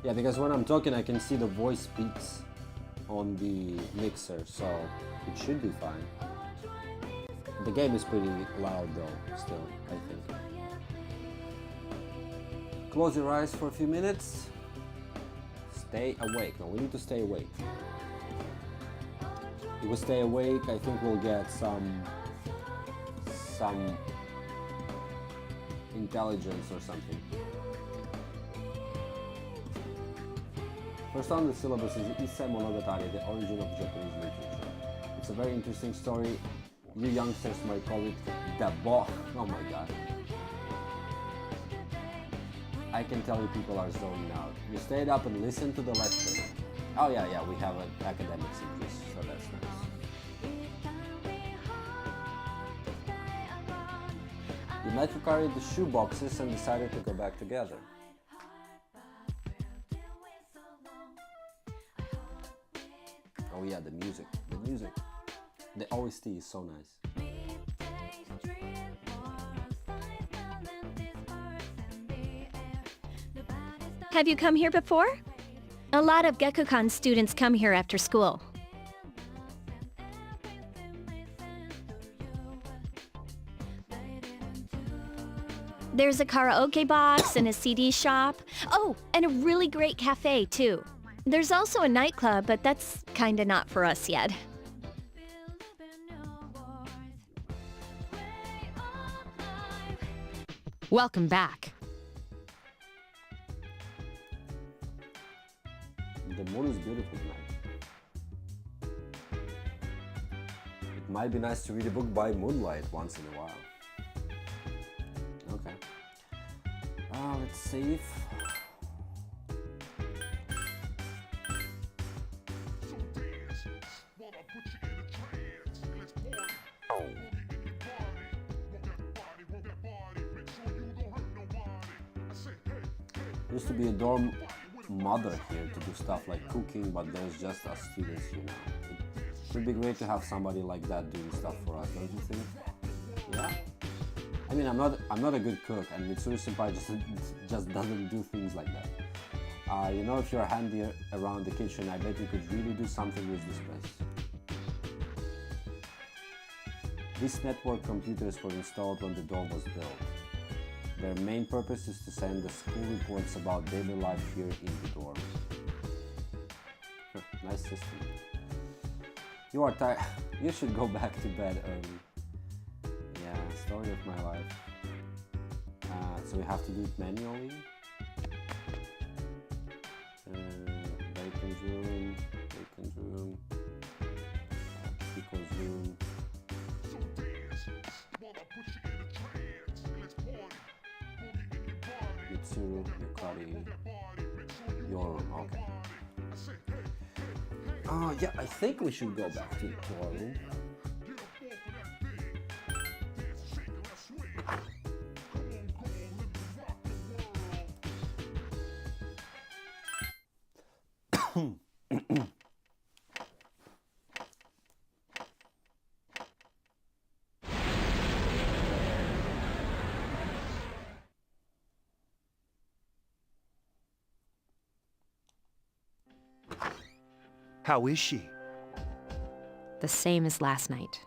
Yeah, because when I'm talking, I can see the voice peaks on the mixer, so it should be fine. The game is pretty loud though, still, I think. Close your eyes for a few minutes. Stay awake. No, we need to stay awake. If we stay awake, I think we'll get some intelligence or something. First on the syllabus is Issei Monogatari, the origin of Japanese literature. It's a very interesting story. You youngsters might call it the bo. Oh my god. I can tell you people are zoning out. You stayed up and listened to the lecture. Oh yeah, we have an academics increase, so that's nice. You met Yukari at the shoe boxes and decided to go back together. Oh yeah, the music. The OST is so nice. Have you come here before? A lot of Gekukan students come here after school. There's a karaoke box and a CD shop. Oh, and a really great cafe, too. There's also a nightclub, but that's kinda not for us yet. Welcome back. The moon is beautiful tonight. It might be nice to read a book by moonlight once in a while. Okay. Let's save. Used to be a dorm mother here to do stuff like cooking, but there's just us students here now. It would be great to have somebody like that doing stuff for us, don't you think? Yeah. I mean, I'm not a good cook, and Mitsuru Senpai just doesn't do things like that. You know, if you're handy around the kitchen, I bet you could really do something with this place. These network computers were installed when the dorm was built. Their main purpose is to send the school reports about daily life here in the dorm. Nice system. You are tired. You should go back to bed early. Yeah, story of my life. So we have to do it manually. Bacon's room, Kiko's room. Mitsuru, Yukari, your room, okay. Yeah, I think we should go back to our room. How is she? The same as last night.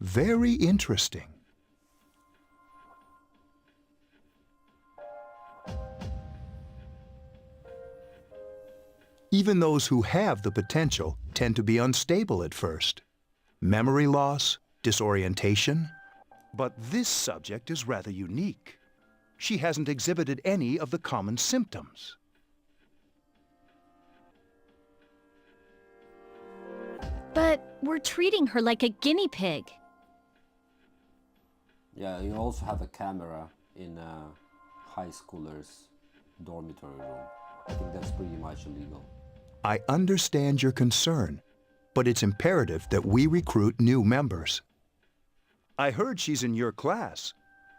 Very interesting. Even those who have the potential tend to be unstable at first. Memory loss, disorientation. But this subject is rather unique. She hasn't exhibited any of the common symptoms. But we're treating her like a guinea pig. Yeah, you also have a camera in a high schooler's dormitory room. I think that's pretty much illegal. I understand your concern, but it's imperative that we recruit new members. I heard she's in your class.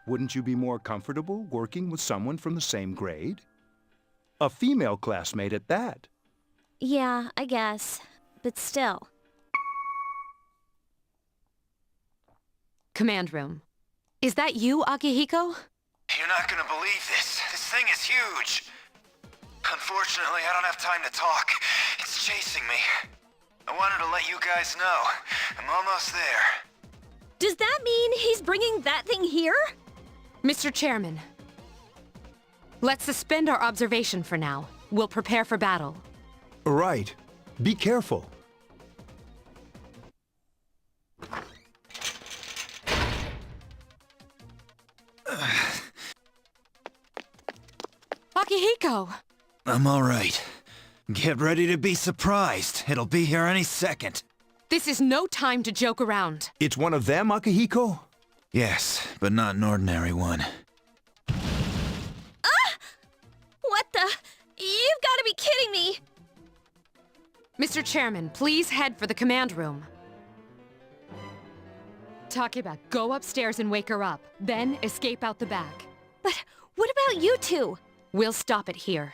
Wouldn't you be more comfortable working with someone from the same grade? A female classmate at that. Yeah, I guess. But still. Command room. Is that you, Akihiko? You're not gonna believe this. This thing is huge. Unfortunately, I don't have time to talk. It's chasing me. I wanted to let you guys know. I'm almost there. Does that mean he's bringing that thing here? Mr. Chairman, let's suspend our observation for now. We'll prepare for battle. Right. Be careful. Akihiko! I'm alright. Get ready to be surprised. It'll be here any second. This is no time to joke around. It's one of them, Akihiko? Yes, but not an ordinary one. What the? You've got to be kidding me! Mr. Chairman, please head for the command room. Takeba, go upstairs and wake her up. Then escape out the back. But what about you two? We'll stop it here.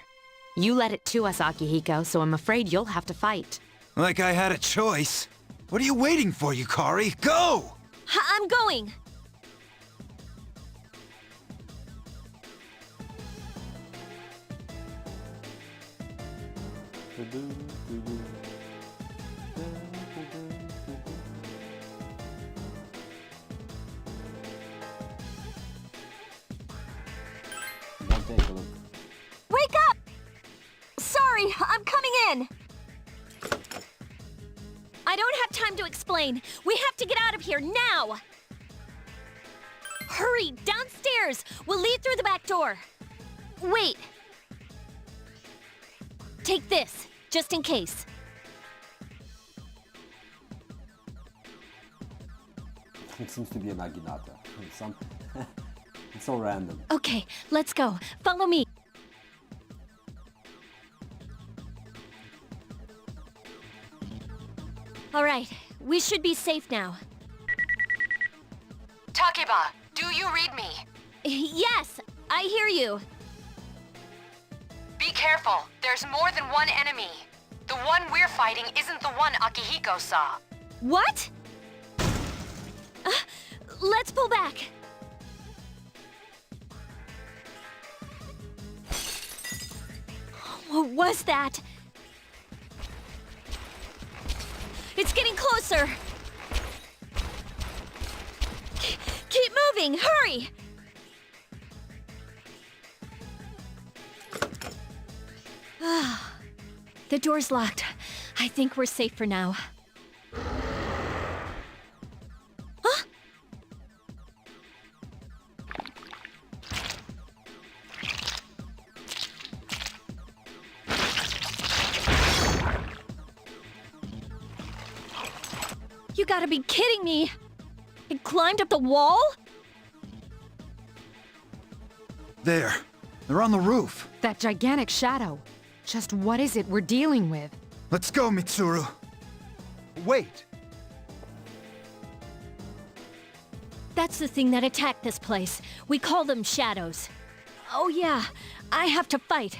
You led it to us, Akihiko, so I'm afraid you'll have to fight. Like I had a choice. What are you waiting for, Yukari? Go! I'm going! Wake up! Sorry, I'm coming in! I don't have time to explain. We have to get out of here now! Hurry, downstairs! We'll lead through the back door. Wait. Take this, just in case. It seems to be a naginata. It's so random. Okay, let's go. Follow me. All right, we should be safe now. Takeba, do you read me? Yes, I hear you. Be careful. There's more than one enemy. The one we're fighting isn't the one Akihiko saw. What? Let's pull back. What was that? It's getting closer. Keep moving, hurry! The door's locked. I think we're safe for now. Huh? You gotta be kidding me! It climbed up the wall? There. They're on the roof. That gigantic shadow. Just what is it we're dealing with? Let's go, Mitsuru. Wait! That's the thing that attacked this place. We call them shadows. Oh yeah, I have to fight.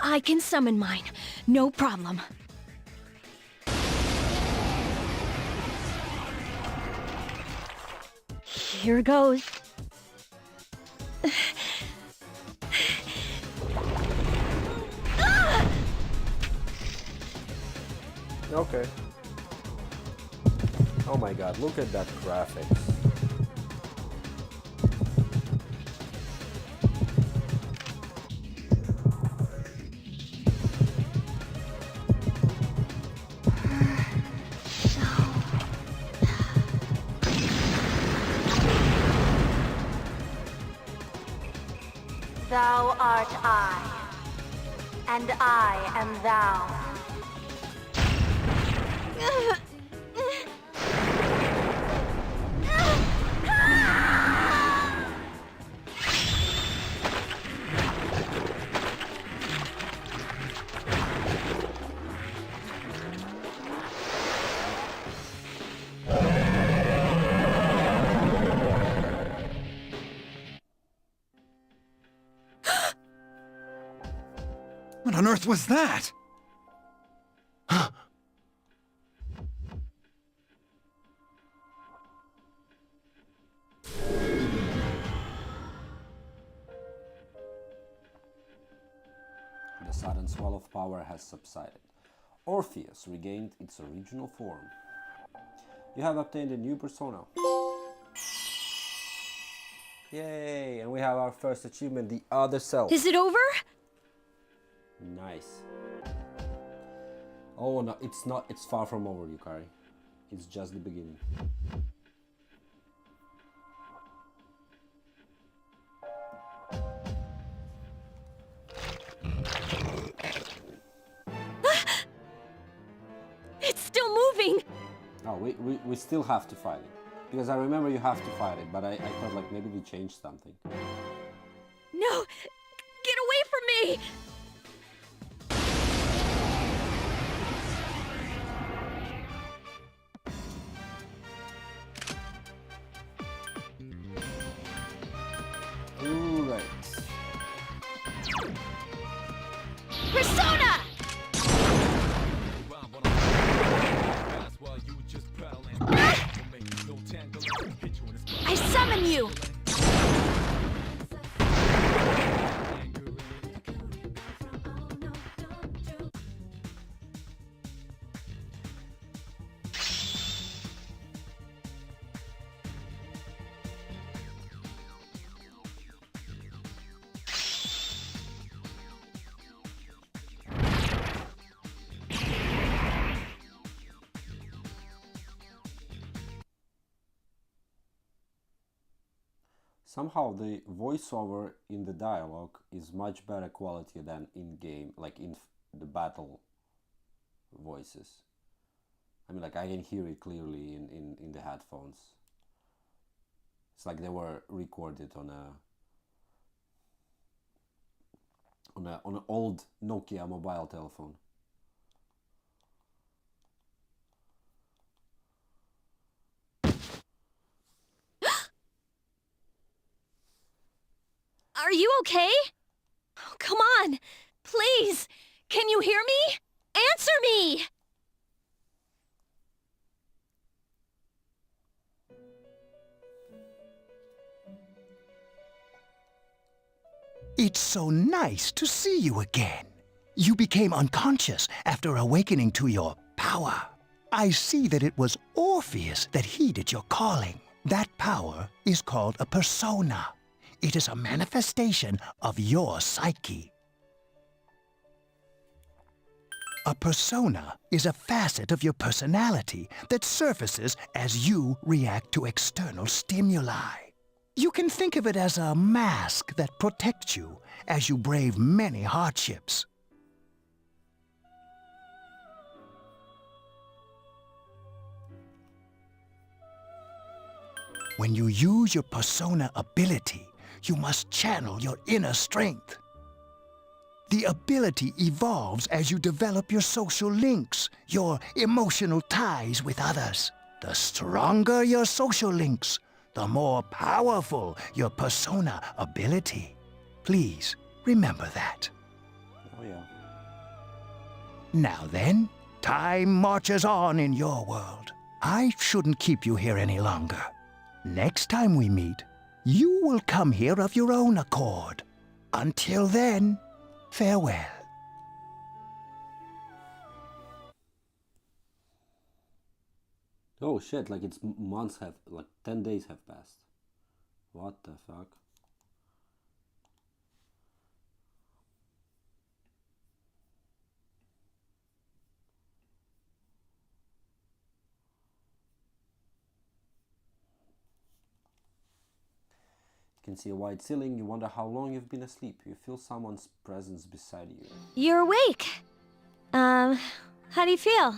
I can summon mine. No problem. Here goes. Okay. Oh my god, look at that graphics. Thou art I, and I am thou. What on earth was that? The sudden swell of power has subsided. Orpheus regained its original form. You have obtained a new persona. Yay! And we have our first achievement, the other self. Is it over? Nice. Oh no, it's not. It's far from over, Yukari. It's just the beginning. It's still moving! Oh, we still have to fight it. Because I remember you have to fight it, but I thought like maybe they changed something. No! Get away from me! Alright. Persona! I summon you! Somehow the voiceover in the dialogue is much better quality than in game, like in the battle voices. I mean, like I can hear it clearly in the headphones. It's like they were recorded on an old Nokia mobile telephone. Are you okay? Oh, come on! Please! Can you hear me? Answer me! It's so nice to see you again. You became unconscious after awakening to your power. I see that it was Orpheus that heeded your calling. That power is called a persona. It is a manifestation of your psyche. A persona is a facet of your personality that surfaces as you react to external stimuli. You can think of it as a mask that protects you as you brave many hardships. When you use your persona ability, you must channel your inner strength. The ability evolves as you develop your social links, your emotional ties with others. The stronger your social links, the more powerful your persona ability. Please remember that. Oh yeah. Now then, time marches on in your world. I shouldn't keep you here any longer. Next time we meet, you will come here of your own accord. Until then, farewell. Oh shit, like it's months have, like 10 days have passed. What the fuck? You can see a white ceiling, you wonder how long you've been asleep. You feel someone's presence beside you. You're awake! How do you feel?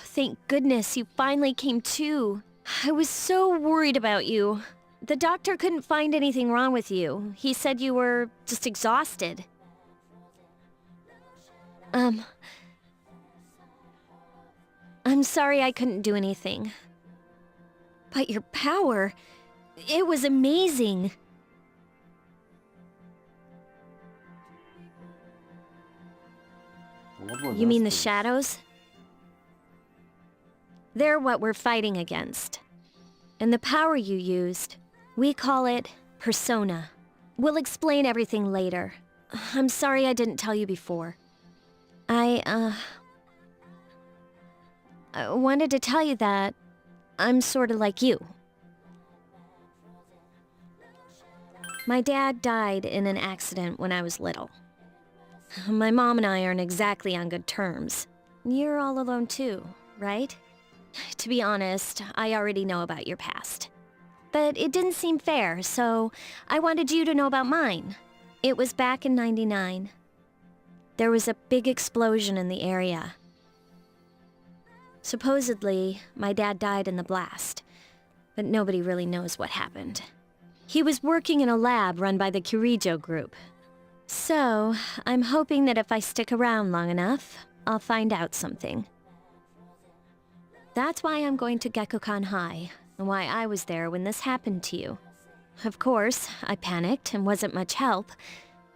Thank goodness you finally came to. I was so worried about you. The doctor couldn't find anything wrong with you. He said you were just exhausted. I'm sorry I couldn't do anything. But your power, it was amazing. You mean the shadows? They're what we're fighting against. And the power you used, we call it persona. We'll explain everything later. I'm sorry I didn't tell you before. I wanted to tell you that I'm sort of like you. My dad died in an accident when I was little. My mom and I aren't exactly on good terms. You're all alone too, right? To be honest, I already know about your past. But it didn't seem fair, so I wanted you to know about mine. It was back in '99. There was a big explosion in the area. Supposedly, my dad died in the blast, but nobody really knows what happened. He was working in a lab run by the Kirijo group. So, I'm hoping that if I stick around long enough, I'll find out something. That's why I'm going to Gekukan High, and why I was there when this happened to you. Of course, I panicked and wasn't much help.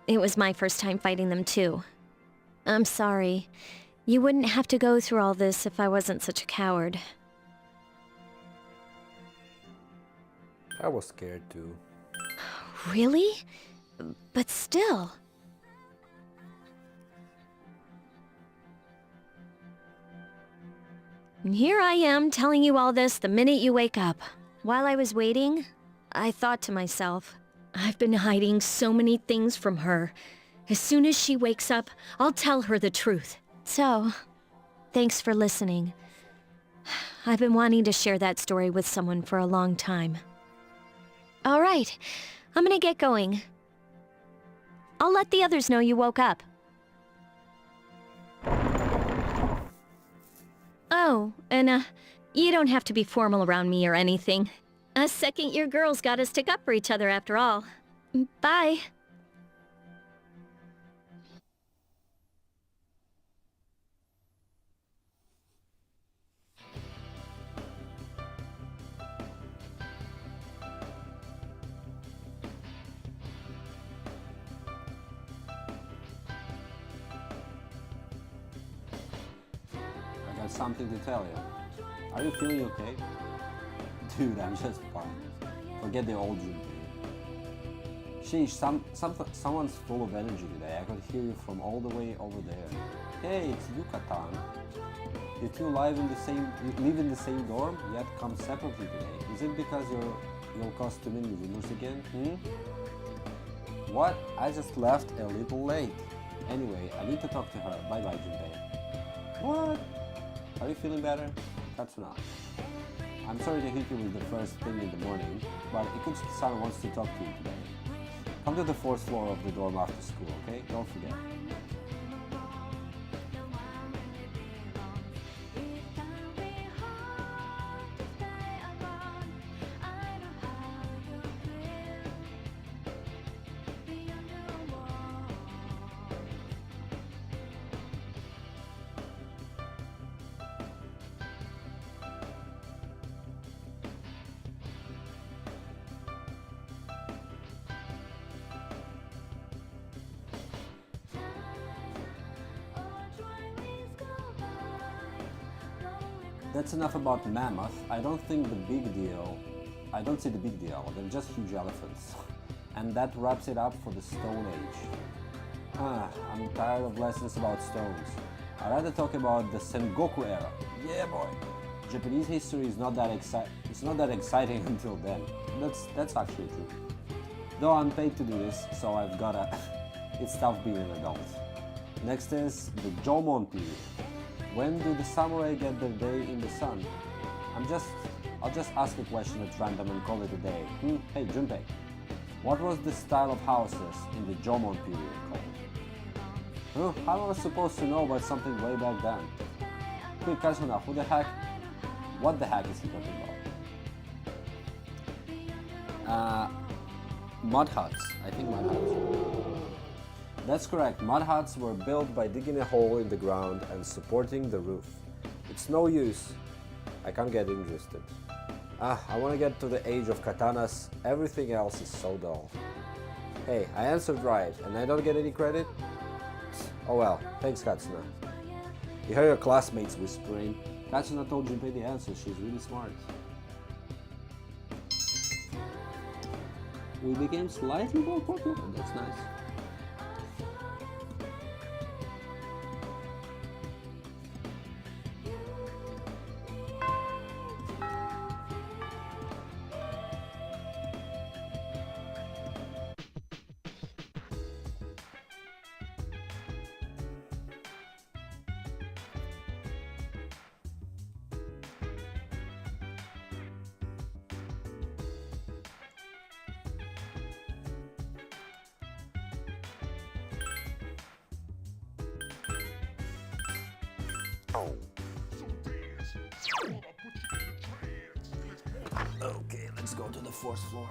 It was my first time fighting them too. I'm sorry. You wouldn't have to go through all this if I wasn't such a coward. I was scared too. Really? But still... Here I am telling you all this the minute you wake up. While I was waiting, I thought to myself, I've been hiding so many things from her. As soon as she wakes up, I'll tell her the truth. So, thanks for listening. I've been wanting to share that story with someone for a long time. All right, I'm gonna get going. I'll let the others know you woke up. Oh, and you don't have to be formal around me or anything. Us second-year girls gotta stick up for each other after all. Bye. I got something to tell you. Are you feeling okay? Dude, I'm just fine. Forget the old Junpei. Sheesh, someone's full of energy today. I could hear you from all the way over there. Hey, it's Yucatan. You two live in the same dorm, yet come separately today. Is it because you're costuming rumors again? What? I just left a little late. Anyway, I need to talk to her. Bye bye, Junpei. What? Are you feeling better? Katsuna. I'm sorry to hit you with the first thing in the morning, but Ikuchi-san wants to talk to you today. Come to the 4th floor of the dorm after school, okay? Don't forget. That's enough about mammoth. I don't see the big deal. They're just huge elephants. And that wraps it up for the Stone Age. I'm tired of lessons about stones. I'd rather talk about the Sengoku era. Yeah, boy. Japanese history is not that exciting until then. That's actually true. Though I'm paid to do this, so I've gotta. It's tough being an adult. Next is the Jomon period. When do the samurai get their day in the sun? I'll just ask a question at random and call it a day. Hey, Junpei. What was the style of houses in the Jomon period called? How am I supposed to know about something way back then? Quick, Kazuna, what the heck is he talking about? Mud huts. I think mud huts. That's correct. Mud huts were built by digging a hole in the ground and supporting the roof. It's no use. I can't get interested. I want to get to the age of katanas. Everything else is so dull. Hey, I answered right, and I don't get any credit? Oh well, thanks Katsuna. You hear your classmates whispering. Katsuna told Junpei the answer, she's really smart. we became slightly more popular. That's nice. Okay, let's go to the 4th floor.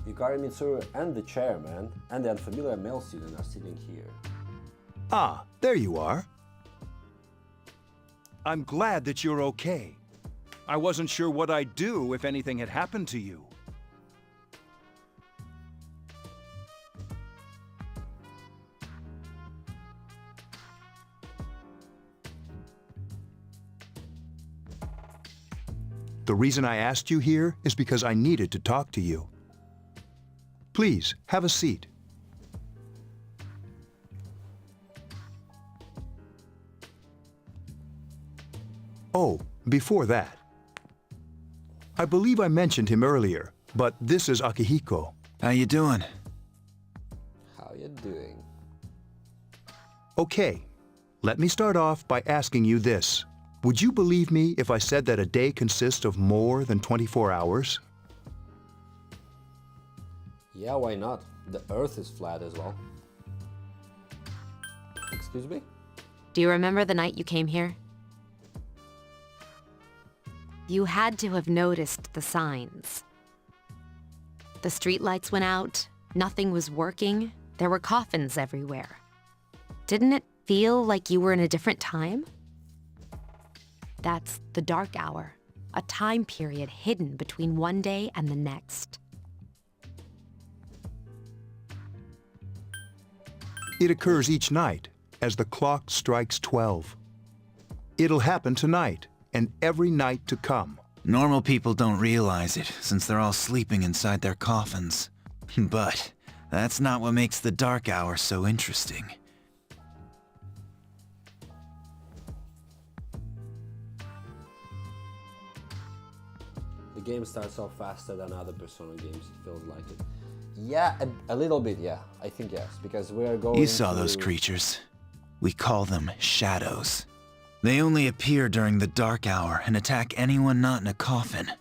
Yukari, Mitsuru, and the chairman and the unfamiliar male student are sitting here. Ah, there you are. I'm glad that you're okay. I wasn't sure what I'd do if anything had happened to you. The reason I asked you here is because I needed to talk to you. Please, have a seat. Oh, before that. I believe I mentioned him earlier, but this is Akihiko. How you doing? How you doing? Okay, let me start off by asking you this. Would you believe me if I said that a day consists of more than 24 hours? Yeah, why not? The Earth is flat as well. Excuse me? Do you remember the night you came here? You had to have noticed the signs. The streetlights went out, nothing was working, there were coffins everywhere. Didn't it feel like you were in a different time? That's the dark hour, a time period hidden between one day and the next. It occurs each night as the clock strikes 12. It'll happen tonight and every night to come. Normal people don't realize it, since they're all sleeping inside their coffins. But that's not what makes the dark hour so interesting. The game starts off faster than other Persona games, it feels like it. Yeah, a little bit, yeah. I think yes, because we are going You saw those creatures. We call them shadows. They only appear during the dark hour and attack anyone not in a coffin.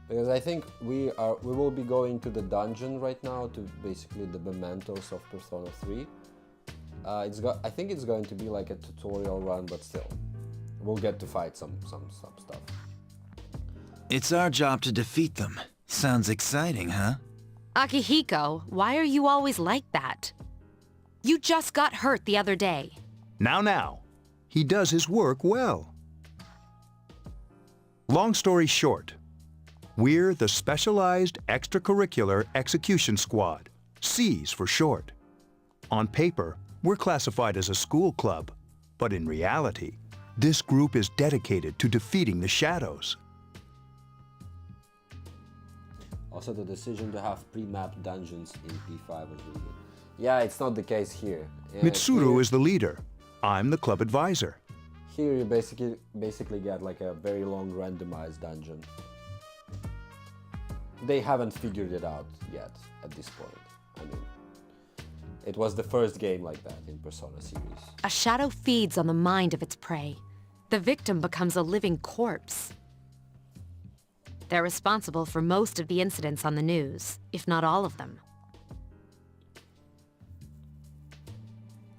Because I think we will be going to the dungeon right now, to basically the mementos of Persona 3. I think it's going to be like a tutorial run, but still, we'll get to fight some stuff. It's our job to defeat them. Sounds exciting, huh? Akihiko, why are you always like that? You just got hurt the other day. Now. He does his work well. Long story short, we're the Specialized Extracurricular Execution Squad, SEAS for short. On paper, we're classified as a school club, but in reality, this group is dedicated to defeating the shadows. Also, the decision to have pre-mapped dungeons in P5 was really good. Yeah, it's not the case here. Mitsuru is the leader. I'm the club advisor. Here you basically get like a very long randomized dungeon. They haven't figured it out yet at this point. I mean, it was the first game like that in Persona series. A shadow feeds on the mind of its prey. The victim becomes a living corpse. They're responsible for most of the incidents on the news, if not all of them.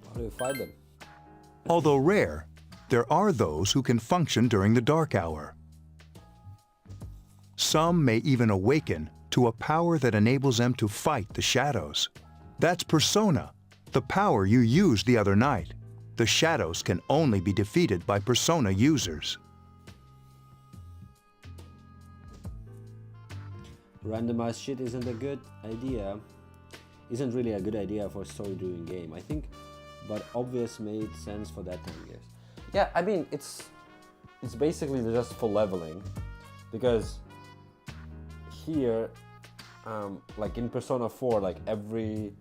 How do you fight them? Although rare, there are those who can function during the dark hour. Some may even awaken to a power that enables them to fight the shadows. That's Persona, the power you used the other night. The shadows can only be defeated by Persona users. Randomized shit isn't a good idea. Isn't really a good idea for a story-driven game, I think, but obvious made sense for that time, yes. Yeah, I mean, it's basically just for leveling, because here like in Persona 4, like every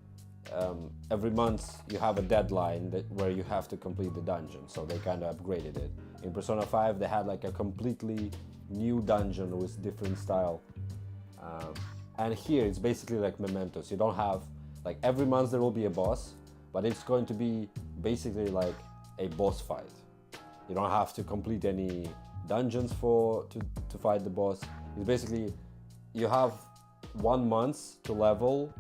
month you have a deadline where you have to complete the dungeon, so they kind of upgraded it. In Persona 5 they had like a completely new dungeon with different style, and here it's basically like Mementos. You don't have, like, every month there will be a boss, but it's going to be basically like a boss fight. You don't have to complete any dungeons to fight the boss. It's basically, you have 1 month to level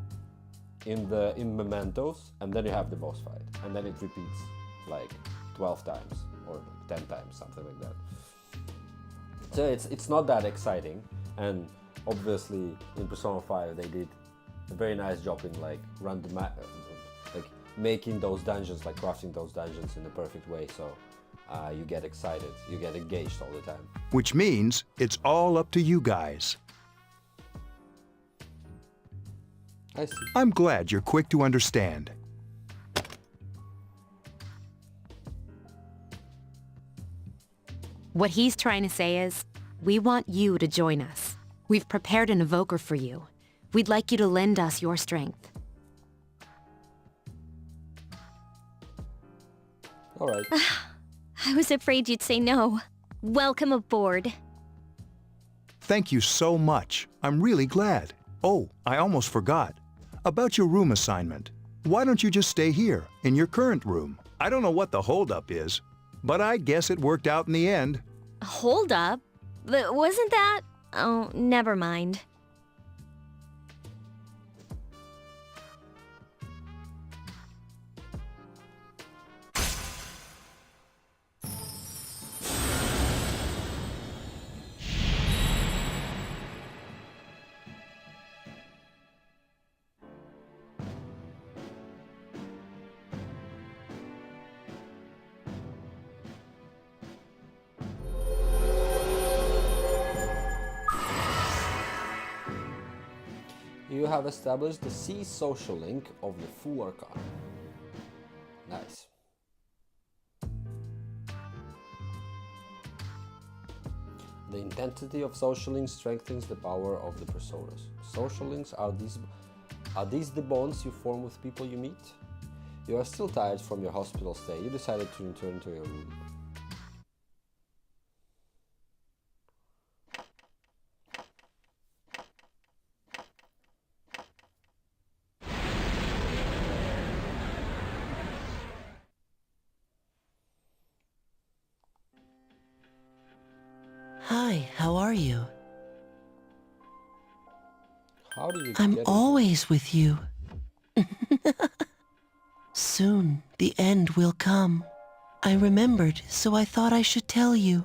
in Mementos, and then you have the boss fight, and then it repeats like 12 times or like 10 times, something like that. So it's not that exciting, and obviously in Persona 5 they did a very nice job in like like making those dungeons, like crafting those dungeons in the perfect way, so you get excited, you get engaged all the time. Which means it's all up to you guys. I see. I'm glad you're quick to understand. What he's trying to say is, we want you to join us. We've prepared an evoker for you. We'd like you to lend us your strength. All right. I was afraid you'd say no. Welcome aboard. Thank you so much. I'm really glad. Oh, I almost forgot. About your room assignment. Why don't you just stay here, in your current room? I don't know what the holdup is, but I guess it worked out in the end. Hold up. But wasn't that... Oh, never mind. You have established the C social link of the Full Arcana. Nice. The intensity of social links strengthens the power of the personas. Social links are these the bonds you form with people you meet? You are still tired from your hospital stay. You decided to return to your room. Hi, how are you? How do you I'm get always with you. Soon, the end will come. I remembered, so I thought I should tell you.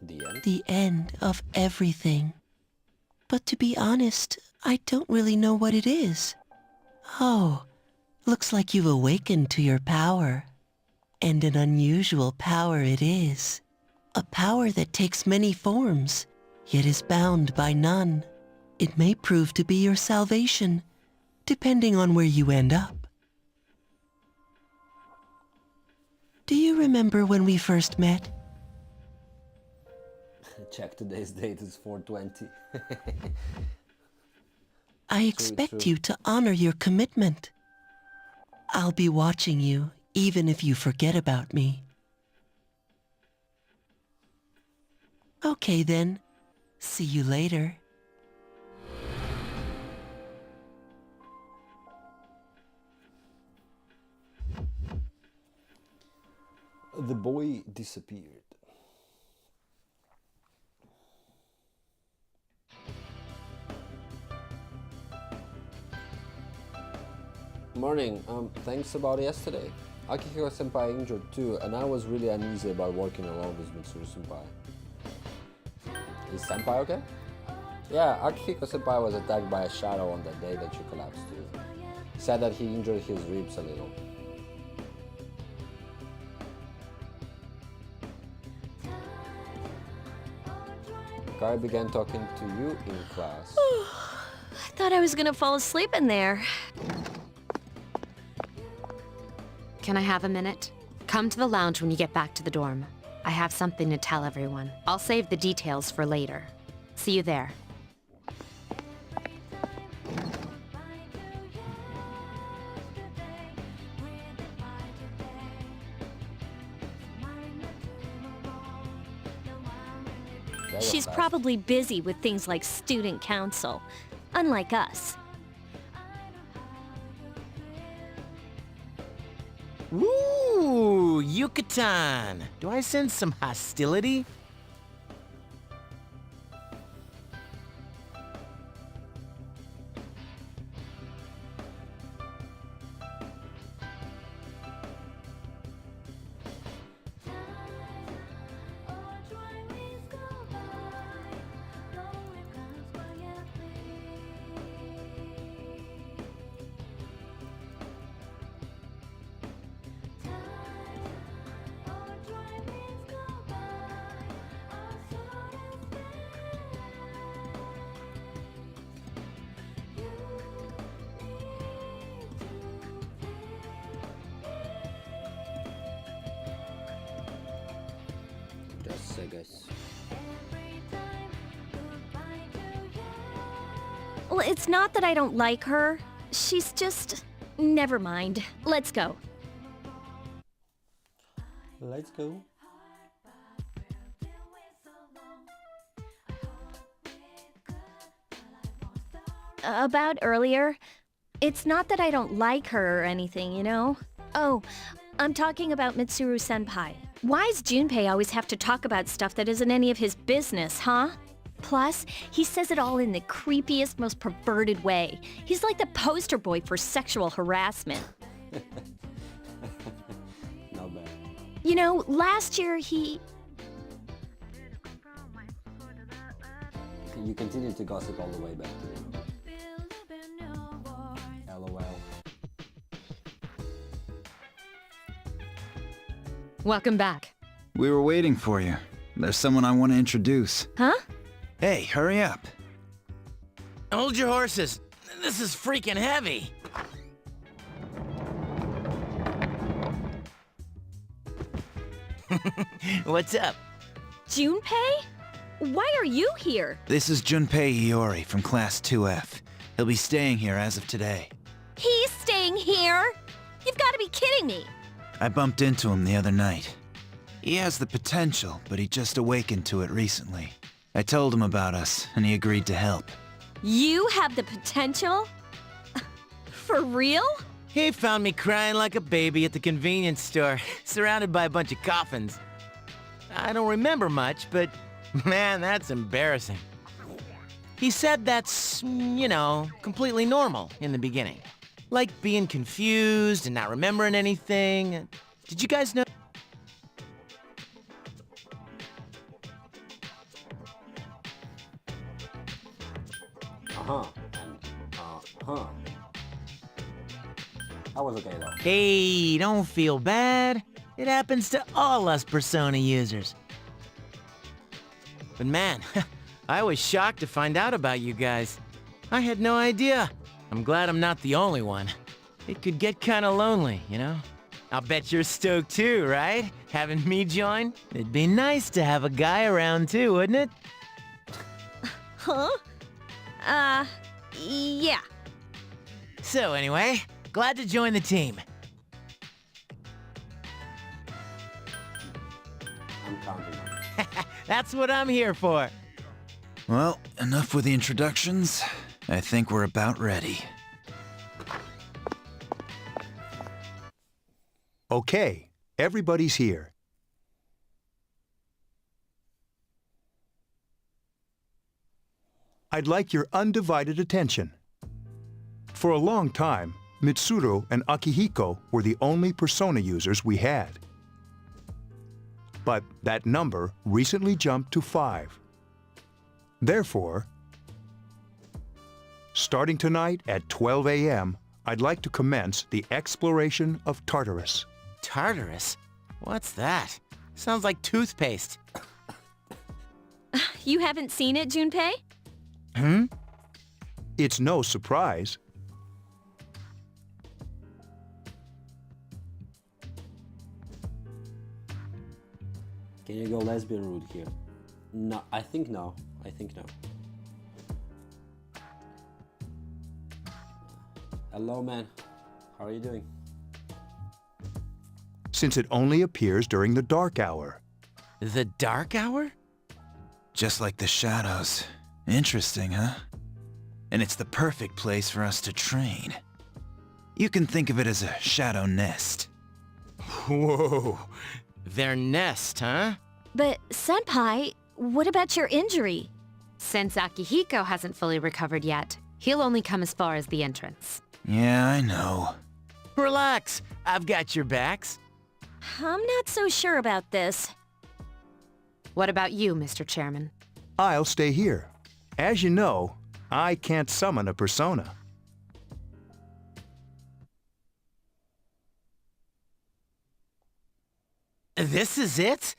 The end? The end of everything. But to be honest, I don't really know what it is. Oh, looks like you've awakened to your power. And an unusual power it is. A power that takes many forms, yet is bound by none. It may prove to be your salvation, depending on where you end up. Do you remember when we first met? Check today's date, is 4/20. I expect you to honor your commitment. I'll be watching you, even if you forget about me. Okay then. See you later. The boy disappeared. Morning. Thanks about yesterday. Akihiko senpai injured too, and I was really uneasy about working alone with Mitsuru senpai. Is senpai okay? Yeah, Akihiko senpai was attacked by a shadow on that day that you collapsed to. He said that he injured his ribs a little. Kai began talking to you in class. I thought I was gonna fall asleep in there. Can I have a minute? Come to the lounge when you get back to the dorm. I have something to tell everyone. I'll save the details for later. See you there. was She's fast. probably busy with things like student council, unlike us. Ooh, Yucatan! Do I sense some hostility? Just a sec, guys. Well, it's not that I don't like her. She's just... Never mind. Let's go. Let's go. About earlier, it's not that I don't like her or anything, you know? Oh, I'm talking about Mitsuru-senpai. Why's Junpei always have to talk about stuff that isn't any of his business, huh? Plus, he says it all in the creepiest, most perverted way. He's like the poster boy for sexual harassment. Not bad. You know, last year he... You continue to gossip all the way back to him. LOL. Welcome back. We were waiting for you. There's someone I want to introduce. Huh? Hey, hurry up. Hold your horses. This is freaking heavy. What's up? Junpei? Why are you here? This is Junpei Iori from Class 2F. He'll be staying here as of today. He's staying here? You've got to be kidding me. I bumped into him the other night. He has the potential, but he just awakened to it recently. I told him about us, and he agreed to help. You have the potential? For real? He found me crying like a baby at the convenience store, surrounded by a bunch of coffins. I don't remember much, but man, that's embarrassing. He said that's, you know, completely normal in the beginning. Like being confused and not remembering anything. Did you guys know? Uh-huh. And uh-huh. I was okay though. Hey, don't feel bad. It happens to all us Persona users. But man, I was shocked to find out about you guys. I had no idea. I'm glad I'm not the only one. It could get kinda lonely, you know? I'll bet you're stoked too, right? Having me join? It'd be nice to have a guy around too, wouldn't it? Huh? Yeah. So anyway, glad to join the team. I'm counting on it. That's what I'm here for. Well, enough with the introductions. I think we're about ready. Okay, everybody's here. I'd like your undivided attention. For a long time, Mitsuru and Akihiko were the only Persona users we had. But that number recently jumped to 5. Therefore, starting tonight at 12 a.m., I'd like to commence the exploration of Tartarus. Tartarus? What's that? Sounds like toothpaste. You haven't seen it, Junpei? Hmm? It's no surprise. Can you go lesbian route here? No, I think no. I think no. Hello, man. How are you doing? Since it only appears during the dark hour. The dark hour? Just like the shadows. Interesting, huh? And it's the perfect place for us to train. You can think of it as a shadow nest. Whoa. Their nest, huh? But, Senpai, what about your injury? Since Akihiko hasn't fully recovered yet, he'll only come as far as the entrance. Yeah, I know. Relax. I've got your backs. I'm not so sure about this. What about you, Mr. Chairman? I'll stay here. As you know, I can't summon a persona. This is it?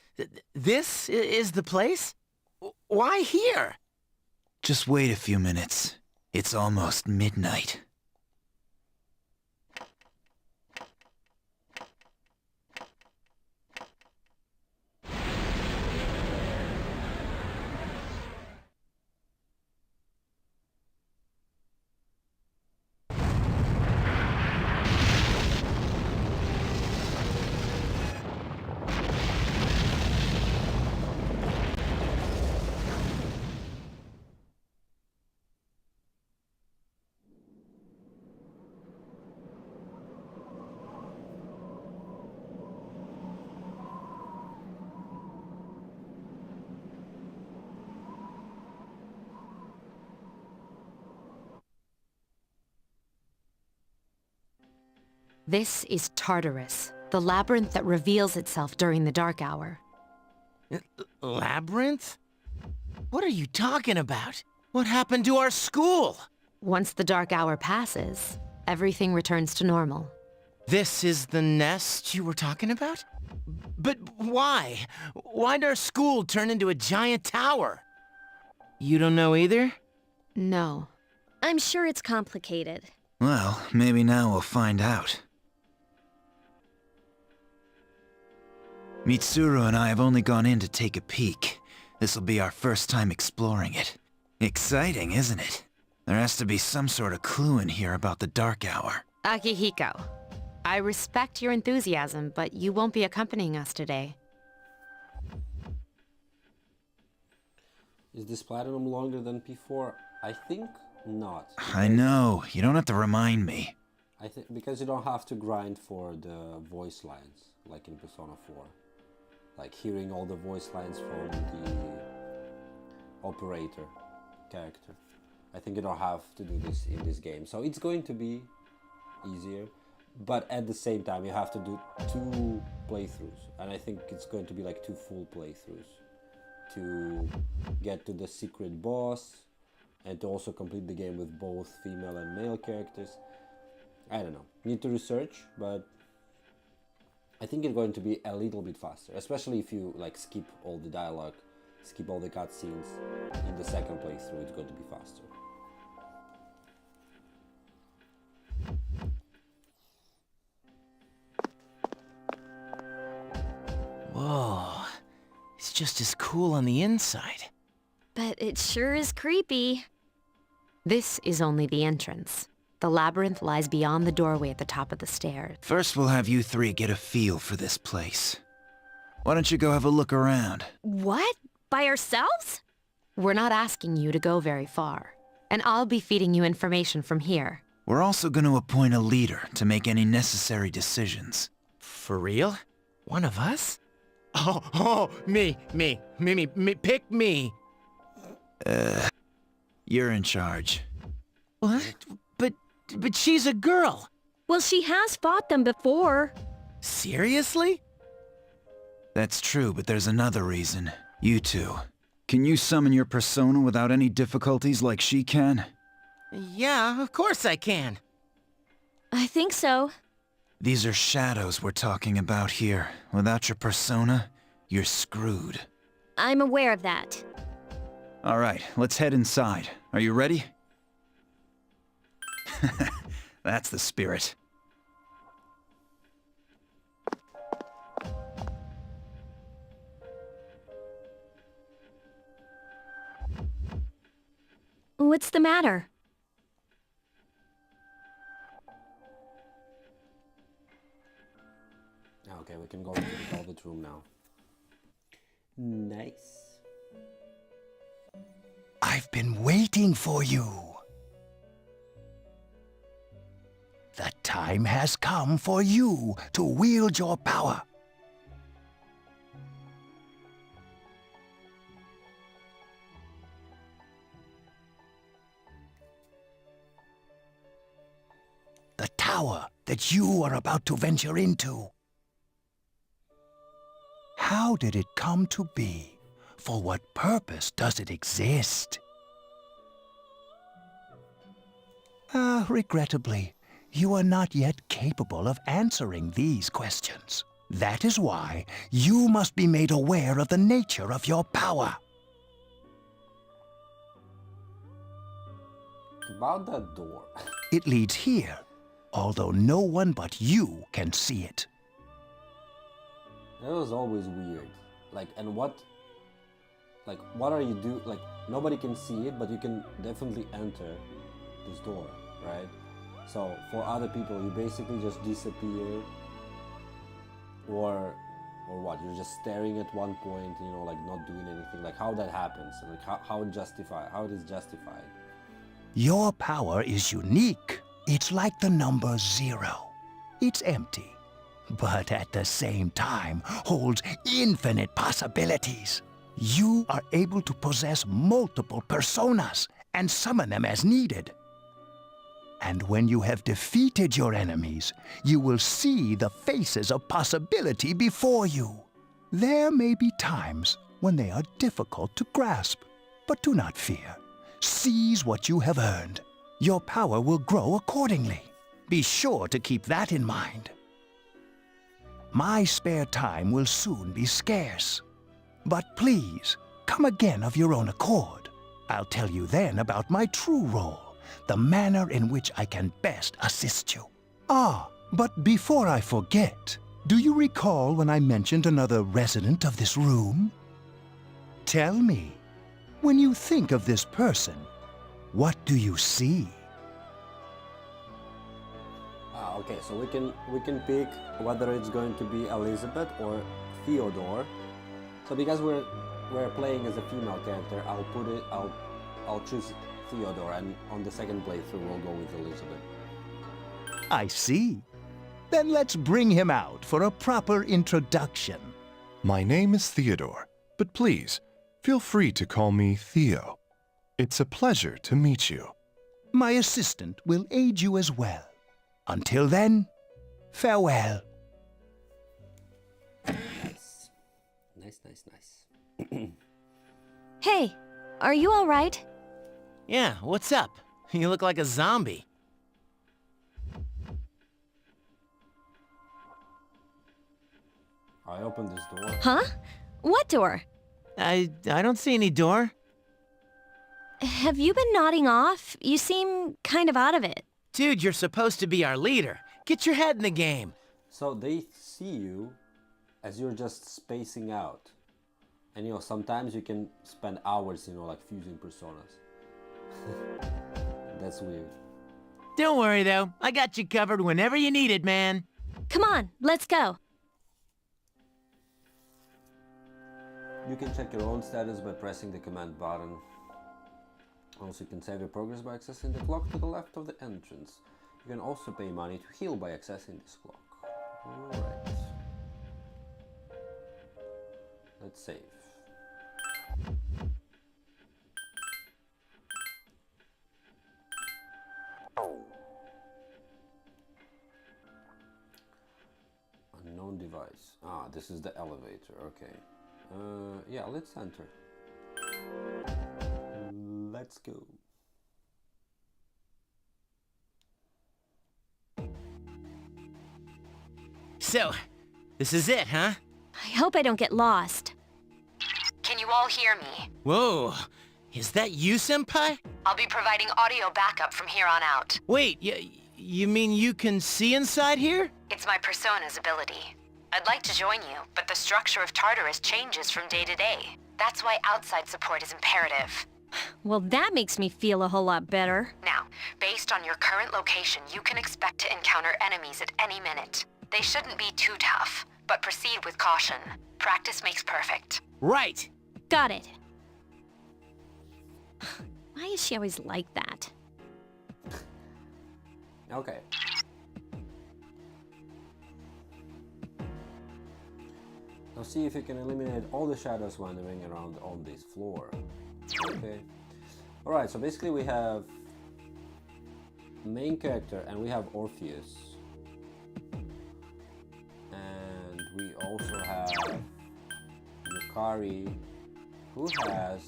This is the place? Why here? Just wait a few minutes. It's almost midnight. This is Tartarus, the labyrinth that reveals itself during the dark hour. Labyrinth? What are you talking about? What happened to our school? Once the dark hour passes, everything returns to normal. This is the nest you were talking about? But why? Why'd our school turn into a giant tower? You don't know either? No. I'm sure it's complicated. Well, maybe now we'll find out. Mitsuru and I have only gone in to take a peek. This'll be our first time exploring it. Exciting, isn't it? There has to be some sort of clue in here about the dark hour. Akihiko, I respect your enthusiasm, but you won't be accompanying us today. Is this platinum longer than P4? I think not. I know, you don't have to remind me. I think because you don't have to grind for the voice lines like in Persona 4. Like hearing all the voice lines from the operator character. I think you don't have to do this in this game. So it's going to be easier, but at the same time you have to do 2 playthroughs, and I think it's going to be like 2 full playthroughs to get to the secret boss and to also complete the game with both female and male characters. I don't know, need to research, but I think it's going to be a little bit faster, especially if you like skip all the dialogue, skip all the cutscenes. In the second playthrough it's going to be faster. Whoa. It's just as cool on the inside. But it sure is creepy. This is only the entrance. The labyrinth lies beyond the doorway at the top of the stairs. First we'll have you 3 get a feel for this place. Why don't you go have a look around? What? By ourselves? We're not asking you to go very far, and I'll be feeding you information from here. We're also going to appoint a leader to make any necessary decisions. For real? One of us? Oh, me, pick me. You're in charge. What? But she's a girl. Well, she has fought them before. Seriously? That's true, but there's another reason. You two. Can you summon your persona without any difficulties like she can? Yeah, of course I can. I think so. These are shadows we're talking about here. Without your persona, you're screwed. I'm aware of that. Alright, let's head inside. Are you ready? That's the spirit. What's the matter? Okay, we can go into the velvet room now. Nice. have been waiting for you. The time has come for you to wield your power. The tower that you are about to venture into. How did it come to be? For what purpose does it exist? Regrettably, you are not yet capable of answering these questions. That is why you must be made aware of the nature of your power. About that door. It leads here, although no one but you can see it. That was always weird. Like, and what are you do? Like, nobody can see it, but you can definitely enter this door, right? So for other people, you basically just disappear, or what? You're just staring at one point, you know, like not doing anything. Like how that happens, like how it is justified. Your power is unique. It's like the number 0. It's empty, but at the same time holds infinite possibilities. You are able to possess multiple personas and summon them as needed. And when you have defeated your enemies, you will see the faces of possibility before you. There may be times when they are difficult to grasp, but do not fear. Seize what you have earned. Your power will grow accordingly. Be sure to keep that in mind. My spare time will soon be scarce. But please, come again of your own accord. I'll tell you then about my true role, the manner in which I can best assist you. But before I forget, do you recall when I mentioned another resident of this room? Tell me, when you think of this person, what do you see? Okay, so we can pick whether it's going to be Elizabeth or Theodore. So because we're playing as a female character, I'll choose Theodore, and on the second playthrough we'll go with Elizabeth. I see. Then let's bring him out for a proper introduction. My name is Theodore, but please, feel free to call me Theo. It's a pleasure to meet you. My assistant will aid you as well. Until then, farewell. Nice. Hey, are you all right? Yeah, what's up? You look like a zombie. I opened this door. Huh? What door? I don't see any door. Have you been nodding off? You seem kind of out of it. Dude, you're supposed to be our leader. Get your head in the game. So they see you as you're just spacing out. And you know, sometimes you can spend hours, you know, like fusing personas. That's weird. Don't worry though, I got you covered whenever you need it, man. Come on, let's go. You can check your own status by pressing the command button. Also, you can save your progress by accessing the clock to the left of the entrance. You can also pay money to heal by accessing this clock. Alright. Let's save. Unknown device. This is the elevator, okay. Yeah, let's enter. Let's go. So, this is it, huh? I hope I don't get lost. Can you all hear me? Whoa, is that you, Senpai? I'll be providing audio backup from here on out. Wait, you mean you can see inside here? It's my persona's ability. I'd like to join you, but the structure of Tartarus changes from day to day. That's why outside support is imperative. Well, that makes me feel a whole lot better. Now, based on your current location, you can expect to encounter enemies at any minute. They shouldn't be too tough, but proceed with caution. Practice makes perfect. Right! Got it. Why is she always like that? Okay. Now see if you can eliminate all the shadows wandering around on this floor. Okay. Alright, so basically we have main character and we have Orpheus. And we also have Yukari, who has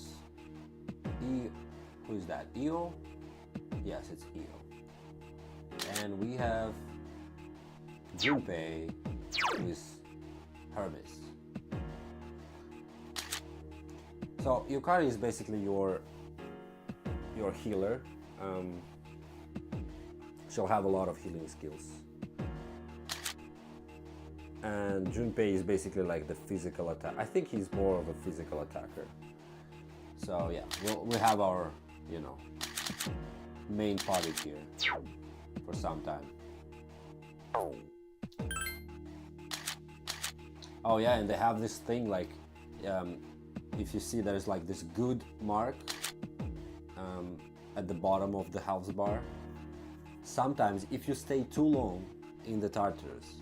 who is that? Io? Yes, it's Io. And we have Junpei, who is Hermes. So Yukari is basically your healer. She'll have a lot of healing skills. And Junpei is basically like the physical attack. I think he's more of a physical attacker. So yeah, we have our, you know, main party here for some time. Oh yeah, and they have this thing like, if you see there's like this good mark at the bottom of the health bar. Sometimes if you stay too long in the Tartarus,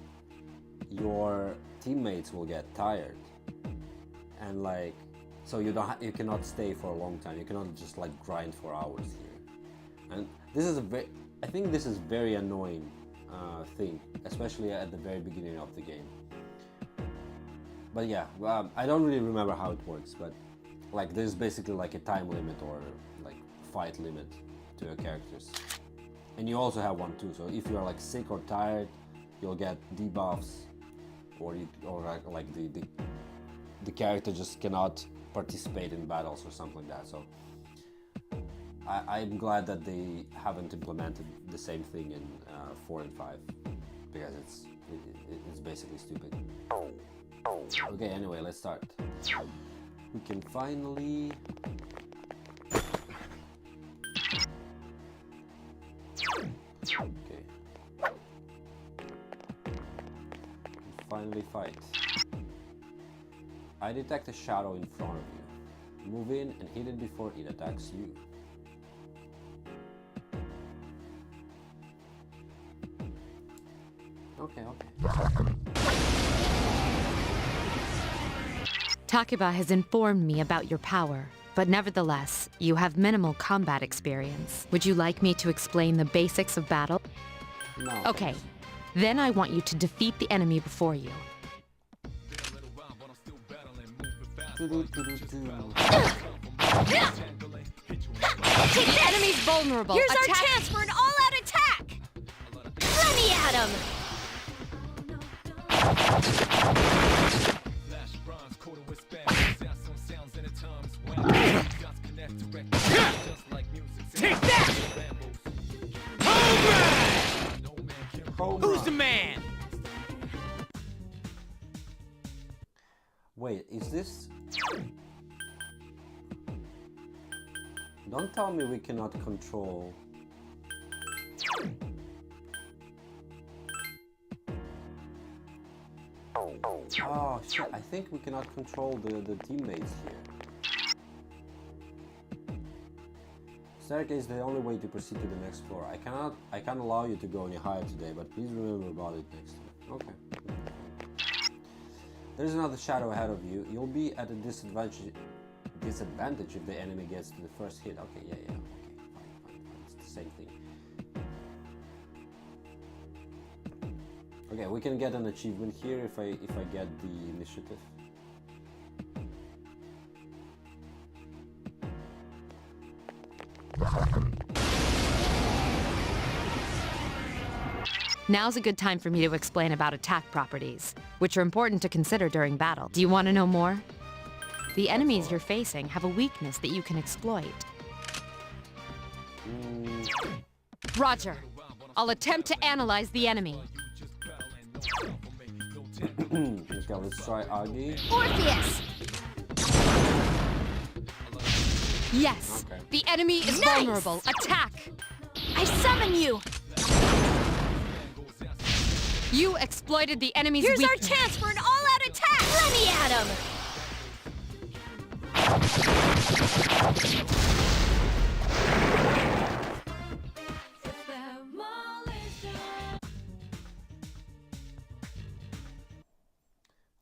your teammates will get tired, and like, so you cannot stay for a long time. You cannot just like grind for hours here. And this is I think this is very annoying thing, especially at the very beginning of the game. But yeah, I don't really remember how it works, but like there's basically like a time limit or like fight limit to your characters. And you also have one too, so if you're like sick or tired, you'll get debuffs, or like the character just cannot participate in battles or something like that. So I'm glad that they haven't implemented the same thing in 4 and 5, because it's basically stupid. Okay, anyway, let's start. We can finally... Okay. Finally fight. I detect a shadow in front of you. Move in and hit it before it attacks you. Okay. Takeba has informed me about your power, but nevertheless, you have minimal combat experience. Would you like me to explain the basics of battle? No. Okay, then I want you to defeat the enemy before you. The enemy's vulnerable. Here's Attack. our chance for an all-out attack! Let me at him! Take that! Who's the man? Wait, is this... Don't tell me we cannot control... Oh shit, I think we cannot control the teammates here. Staircase is the only way to proceed to the next floor. I can't allow you to go any higher today, but please remember about it next time. Okay. There's another shadow ahead of you. You'll be at a disadvantage if the enemy gets to the first hit. Okay, yeah. Okay, fine. It's the same thing. Okay, we can get an achievement here if I get the initiative. Now's a good time for me to explain about attack properties, which are important to consider during battle. Do you want to know more? The enemies you're facing have a weakness that you can exploit. Roger. I'll attempt to analyze the enemy. Okay, let's try Agi. Orpheus! Yes, Okay. the enemy is Nice! vulnerable. Attack! I summon you! You exploited the enemy's Here's weakness. our chance for an all-out attack! Let me at him!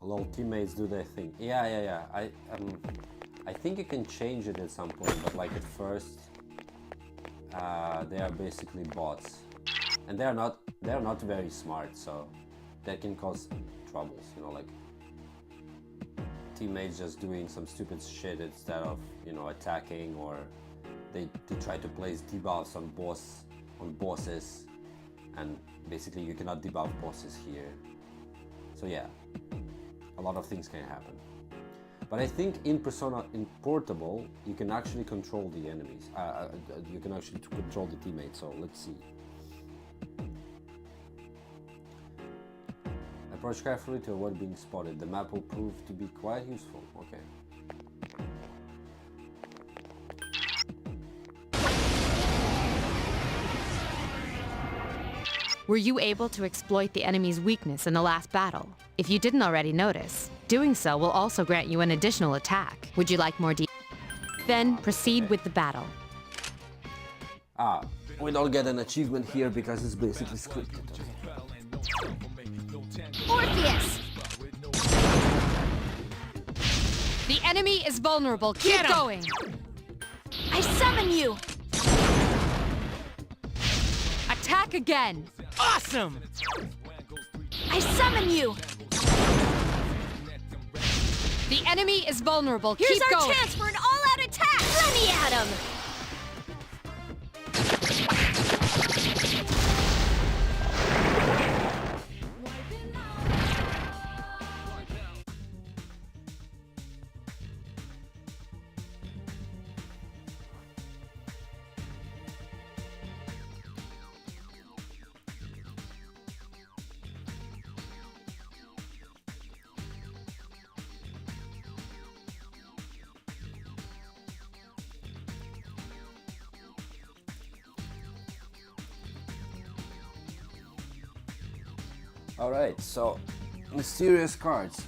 Lol, teammates do their thing. Yeah. I think you can change it at some point, but like at first, they are basically bots, and they are not very smart, so that can cause troubles. You know, like teammates just doing some stupid shit instead of, you know, attacking, or they try to place debuffs on bosses, and basically you cannot debuff bosses here. So yeah, a lot of things can happen. But I think in Persona, in Portable, you can actually control the enemies. You can actually control the teammates, so let's see. Approach carefully to avoid being spotted. The map will prove to be quite useful. Okay. Were you able to exploit the enemy's weakness in the last battle? If you didn't already notice, doing so will also grant you an additional attack. Would you like more details? Then proceed with the battle. We don't get an achievement here because it's basically scripted. Orpheus! The enemy is vulnerable. Keep going. I summon you! Attack again. Awesome! I summon you! The enemy is vulnerable. Here's Keep our going. chance for an all-out attack! Let me at him! Alright, so mysterious cards.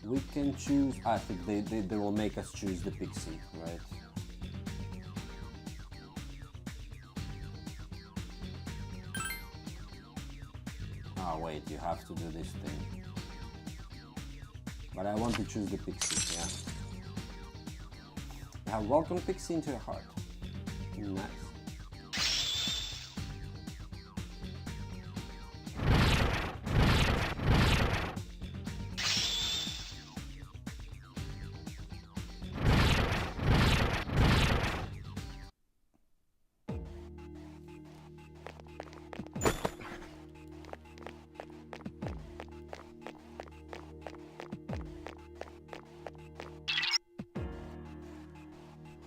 We can choose. I think they will make us choose the pixie, right? Oh wait, you have to do this thing. But I want to choose the pixie, yeah? You have welcome pixie into your heart. Nice.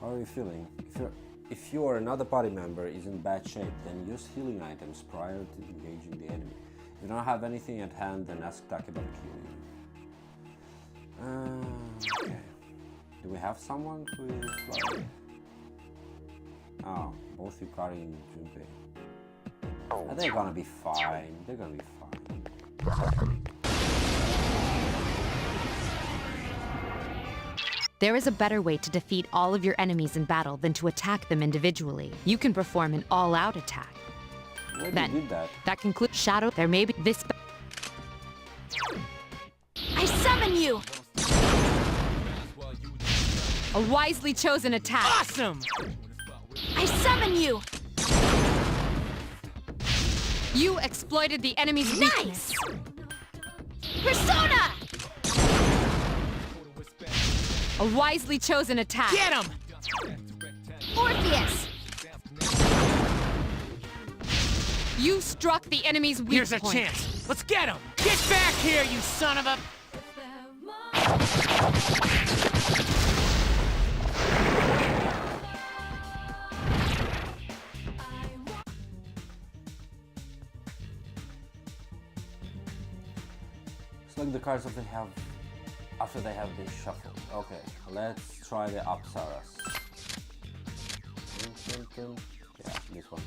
How are you feeling? If you or another party member is in bad shape, then use healing items prior to engaging the enemy. If you don't have anything at hand, then ask Takeba to heal you. Okay. Do we have someone who is like... Oh, both Yukari and Junpei. They're gonna be fine. They're gonna be fine. There is a better way to defeat all of your enemies in battle than to attack them individually. You can perform an all-out attack. Then, did that? That concludes Shadow. There may be this. I summon you! A wisely chosen attack. Awesome! I summon you! You exploited the enemy's weakness. Persona! A wisely chosen attack. Get him! Orpheus! You struck the enemy's weak Here's a point. chance. Let's get him! Get back here, you son of a... Select the cards that they have after they have been shuffled. Okay, let's try the Apsaras. Yeah, this one.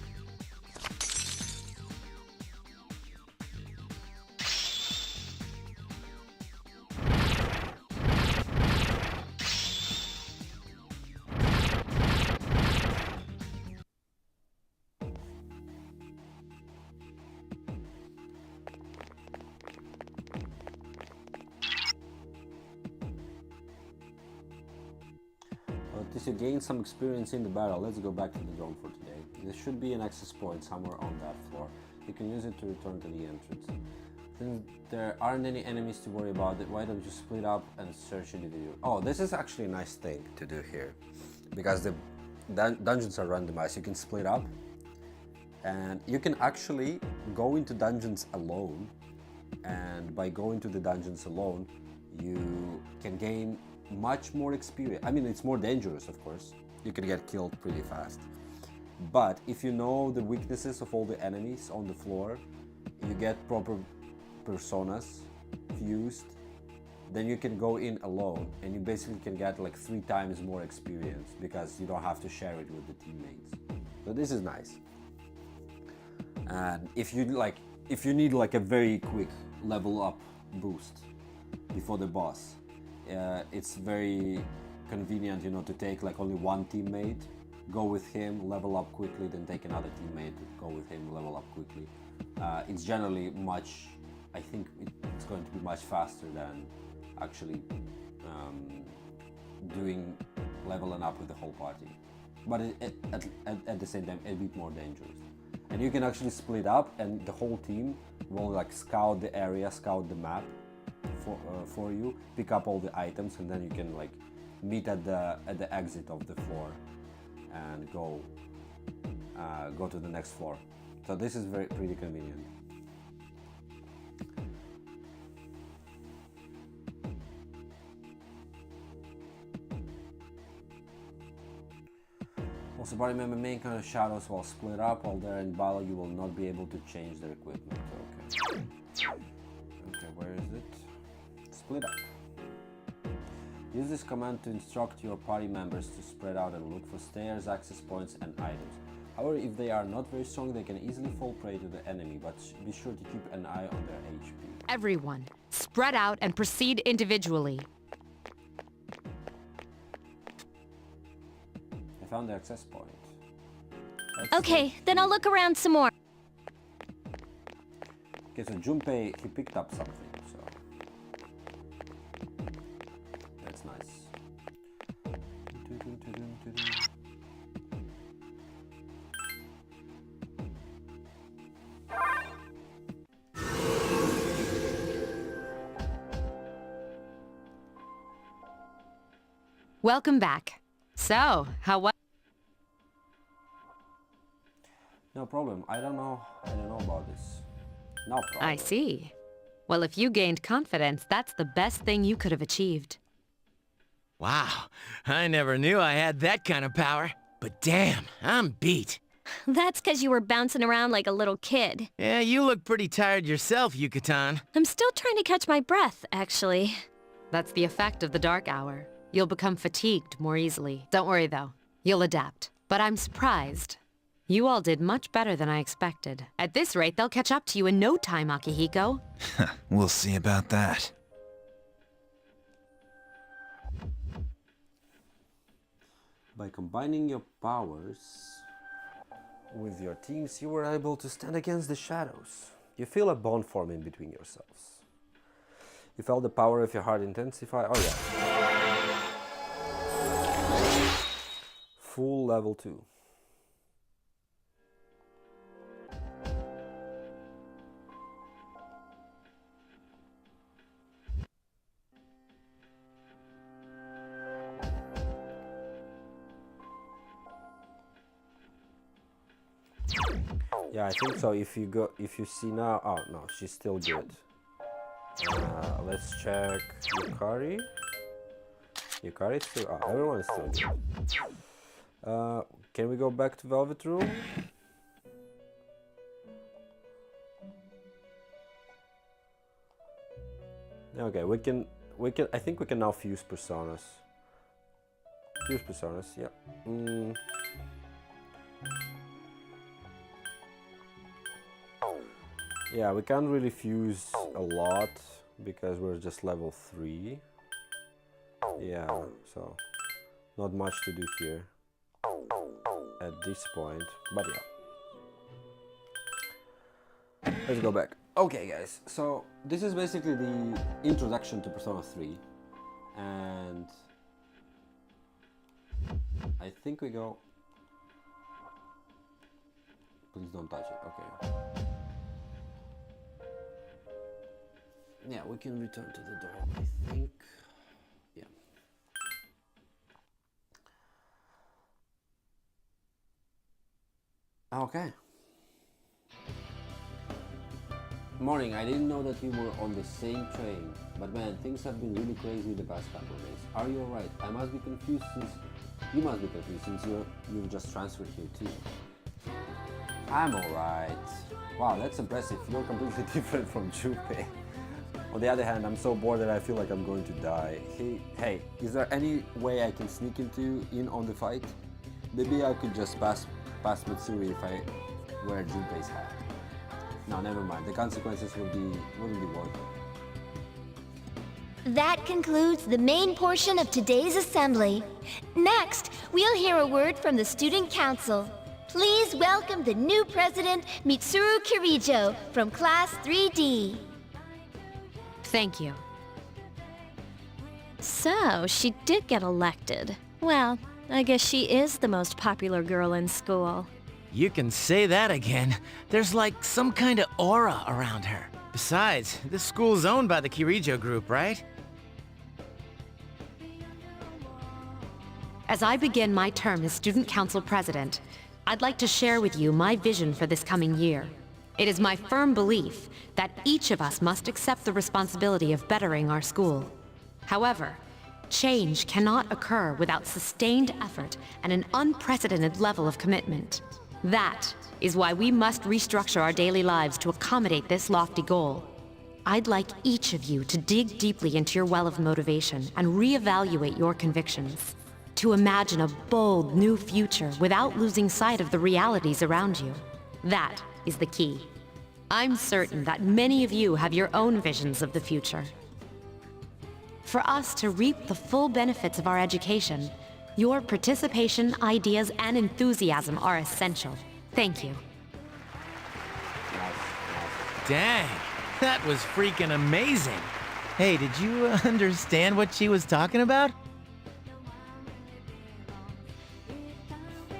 weakness, you gain some experience in the battle. Let's go back to the dome for today. There should be an access point somewhere on that floor. You can use it to return to the entrance. Since there aren't any enemies to worry about, why don't you split up and search individually? Oh, this is actually a nice thing to do here. Because the dungeons are randomized, you can split up. And you can actually go into dungeons alone. And by going to the dungeons alone, you can gain much more experience. I mean, it's more dangerous, of course. You can get killed pretty fast. But if you know the weaknesses of all the enemies on the floor, you get proper personas fused, then you can go in alone and you basically can get like 3 times more experience because you don't have to share it with the teammates. So this is nice. And if you need like a very quick level up boost before the boss, it's very convenient, you know, to take like only one teammate, go with him, level up quickly, then take another teammate, go with him, level up quickly. It's generally much, I think it's going to be much faster than actually doing leveling up with the whole party. But at the same time, a bit more dangerous. And you can actually split up and the whole team will like scout the area, scout the map for you, pick up all the items, and then you can like meet at the exit of the floor and go to the next floor. So this is pretty convenient. Also, party member may encounter shadows while split up. While they're in battle, you will not be able to change their equipment. Okay. Okay, where is it? Split up. Use this command to instruct your party members to spread out and look for stairs, access points, and items. However, if they are not very strong, they can easily fall prey to the enemy, but be sure to keep an eye on their HP. Everyone, spread out and proceed individually. I found the access point. Okay, then I'll look around some more. Okay, so Junpei, he picked up something, so that's nice. Welcome back. So, how was... No problem. I don't know about this. No problem. I see. Well, if you gained confidence, that's the best thing you could have achieved. Wow, I never knew I had that kind of power. But damn, I'm beat. That's because you were bouncing around like a little kid. Yeah, you look pretty tired yourself, Yucatan. I'm still trying to catch my breath, actually. That's the effect of the dark hour. You'll become fatigued more easily. Don't worry, though. You'll adapt. But I'm surprised. You all did much better than I expected. At this rate, they'll catch up to you in no time, Akihiko. We'll see about that. By combining your powers with your teams, you were able to stand against the shadows. You feel a bond forming between yourselves. You felt the power of your heart intensify. Oh yeah. Full level 2. Yeah, I think so. If you see now, oh no, she's still good. Let's check Yukari. Yukari's still, everyone is still good. Can we go back to Velvet Room? Okay, we can, I think we can now fuse personas. Fuse personas, yeah. Yeah, we can't really fuse a lot because we're just level 3. Yeah, so not much to do here at this point, but yeah. Let's go back. Okay guys, so this is basically the introduction to Persona 3, and I think we go... Please don't touch it, okay. Yeah, we can return to the door, I think. Yeah. Okay. Morning, I didn't know that you were on the same train. But man, things have been really crazy the past couple of days. Are you alright? I must be confused since... You must be confused since you've just transferred here too. I'm alright. Wow, that's impressive. You're completely different from Junpei. On the other hand, I'm so bored that I feel like I'm going to die. Hey, is there any way I can sneak in on the fight? Maybe I could just pass Mitsuri if I wear Junpei's hat. No, never mind. The consequences wouldn't be worth it. That concludes the main portion of today's assembly. Next, we'll hear a word from the Student Council. Please welcome the new president, Mitsuru Kirijo, from Class 3D. Thank you. So, she did get elected. Well, I guess she is the most popular girl in school. You can say that again. There's like some kind of aura around her. Besides, this school's owned by the Kirijo group, right? As I begin my term as Student Council President, I'd like to share with you my vision for this coming year. It is my firm belief that each of us must accept the responsibility of bettering our school. However, change cannot occur without sustained effort and an unprecedented level of commitment. That is why we must restructure our daily lives to accommodate this lofty goal. I'd like each of you to dig deeply into your well of motivation and reevaluate your convictions. To imagine a bold, new future without losing sight of the realities around you. That is the key. I'm certain that many of you have your own visions of the future. For us to reap the full benefits of our education, your participation, ideas, and enthusiasm are essential. Thank you. Dang, that was freaking amazing. Hey, did you understand what she was talking about?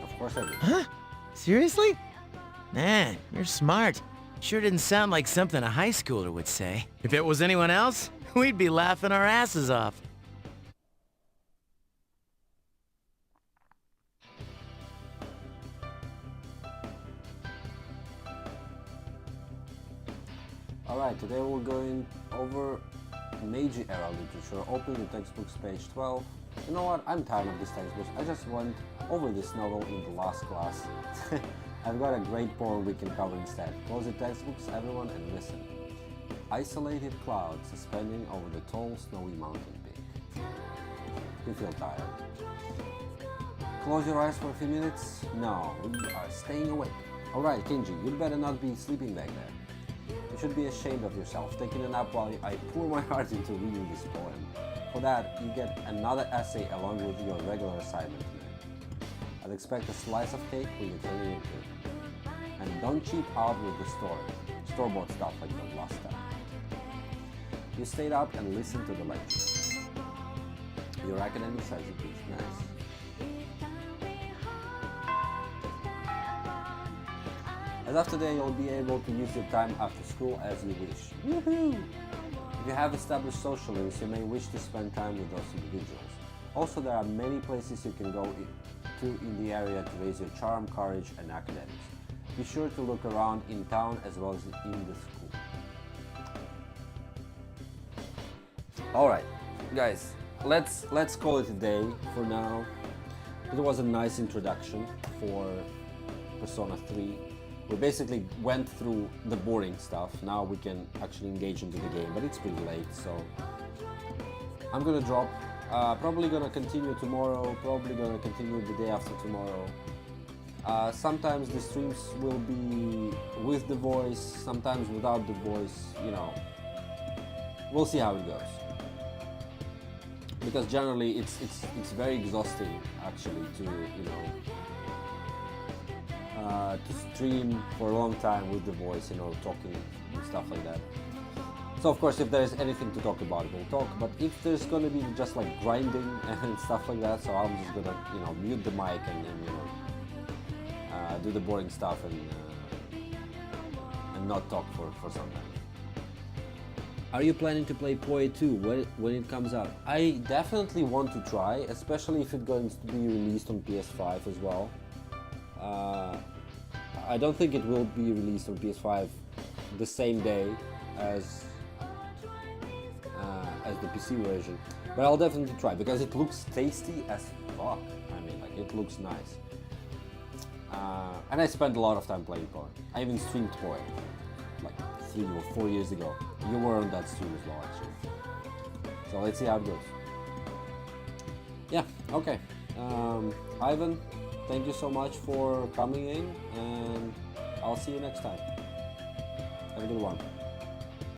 Of course I did. Huh? Seriously? Man, you're smart. Sure didn't sound like something a high schooler would say. If it was anyone else, we'd be laughing our asses off. Alright, today we're going over Meiji era literature. Open the textbooks, page 12. You know what? I'm tired of these textbooks. I just went over this novel in the last class. I've got a great poem we can cover instead. Close the textbooks, everyone, and listen. Isolated clouds suspending over the tall, snowy mountain peak. You feel tired. Close your eyes for a few minutes. No, we are staying awake. Alright, Kenji, you'd better not be sleeping back there. You should be ashamed of yourself, taking a nap while I pour my heart into reading this poem. For that, you get another essay along with your regular assignment here. I'd expect a slice of cake when you turn it into. And don't cheap out with the store-bought stuff like the last time. You stayed up and listened to the lecture. Your academic strategy is nice. As of today, you'll be able to use your time after school as you wish. Woohoo! If you have established social links, you may wish to spend time with those individuals. Also, there are many places you can go to in the area to raise your charm, courage, and academics. Be sure to look around in town as well as in the school. Alright, guys, let's call it a day for now. It was a nice introduction for Persona 3. We basically went through the boring stuff. Now we can actually engage into the game, but it's pretty late, so I'm gonna drop. Probably gonna continue tomorrow, probably gonna continue the day after tomorrow. Sometimes the streams will be with the voice, sometimes without the voice, you know. We'll see how it goes. Because generally it's very exhausting actually to, you know, to stream for a long time with the voice, you know, talking and stuff like that. So of course, if there's anything to talk about, we'll talk. But if there's gonna be just like grinding and stuff like that, so I'm just gonna, you know, mute the mic and you know, do the boring stuff and not talk for some time. Are you planning to play PoE 2 when it comes out? I definitely want to try, especially if it's going to be released on PS5 as well. I don't think it will be released on PS5 the same day as the PC version, but I'll definitely try because it looks tasty as fuck. I mean, like, it looks nice. And I spent a lot of time playing PoE. I even streamed PoE like 3 or 4 years ago. You were on that stream as well, actually. So let's see how it goes. Yeah, okay. Ivan, thank you so much for coming in, and I'll see you next time. Have a good one.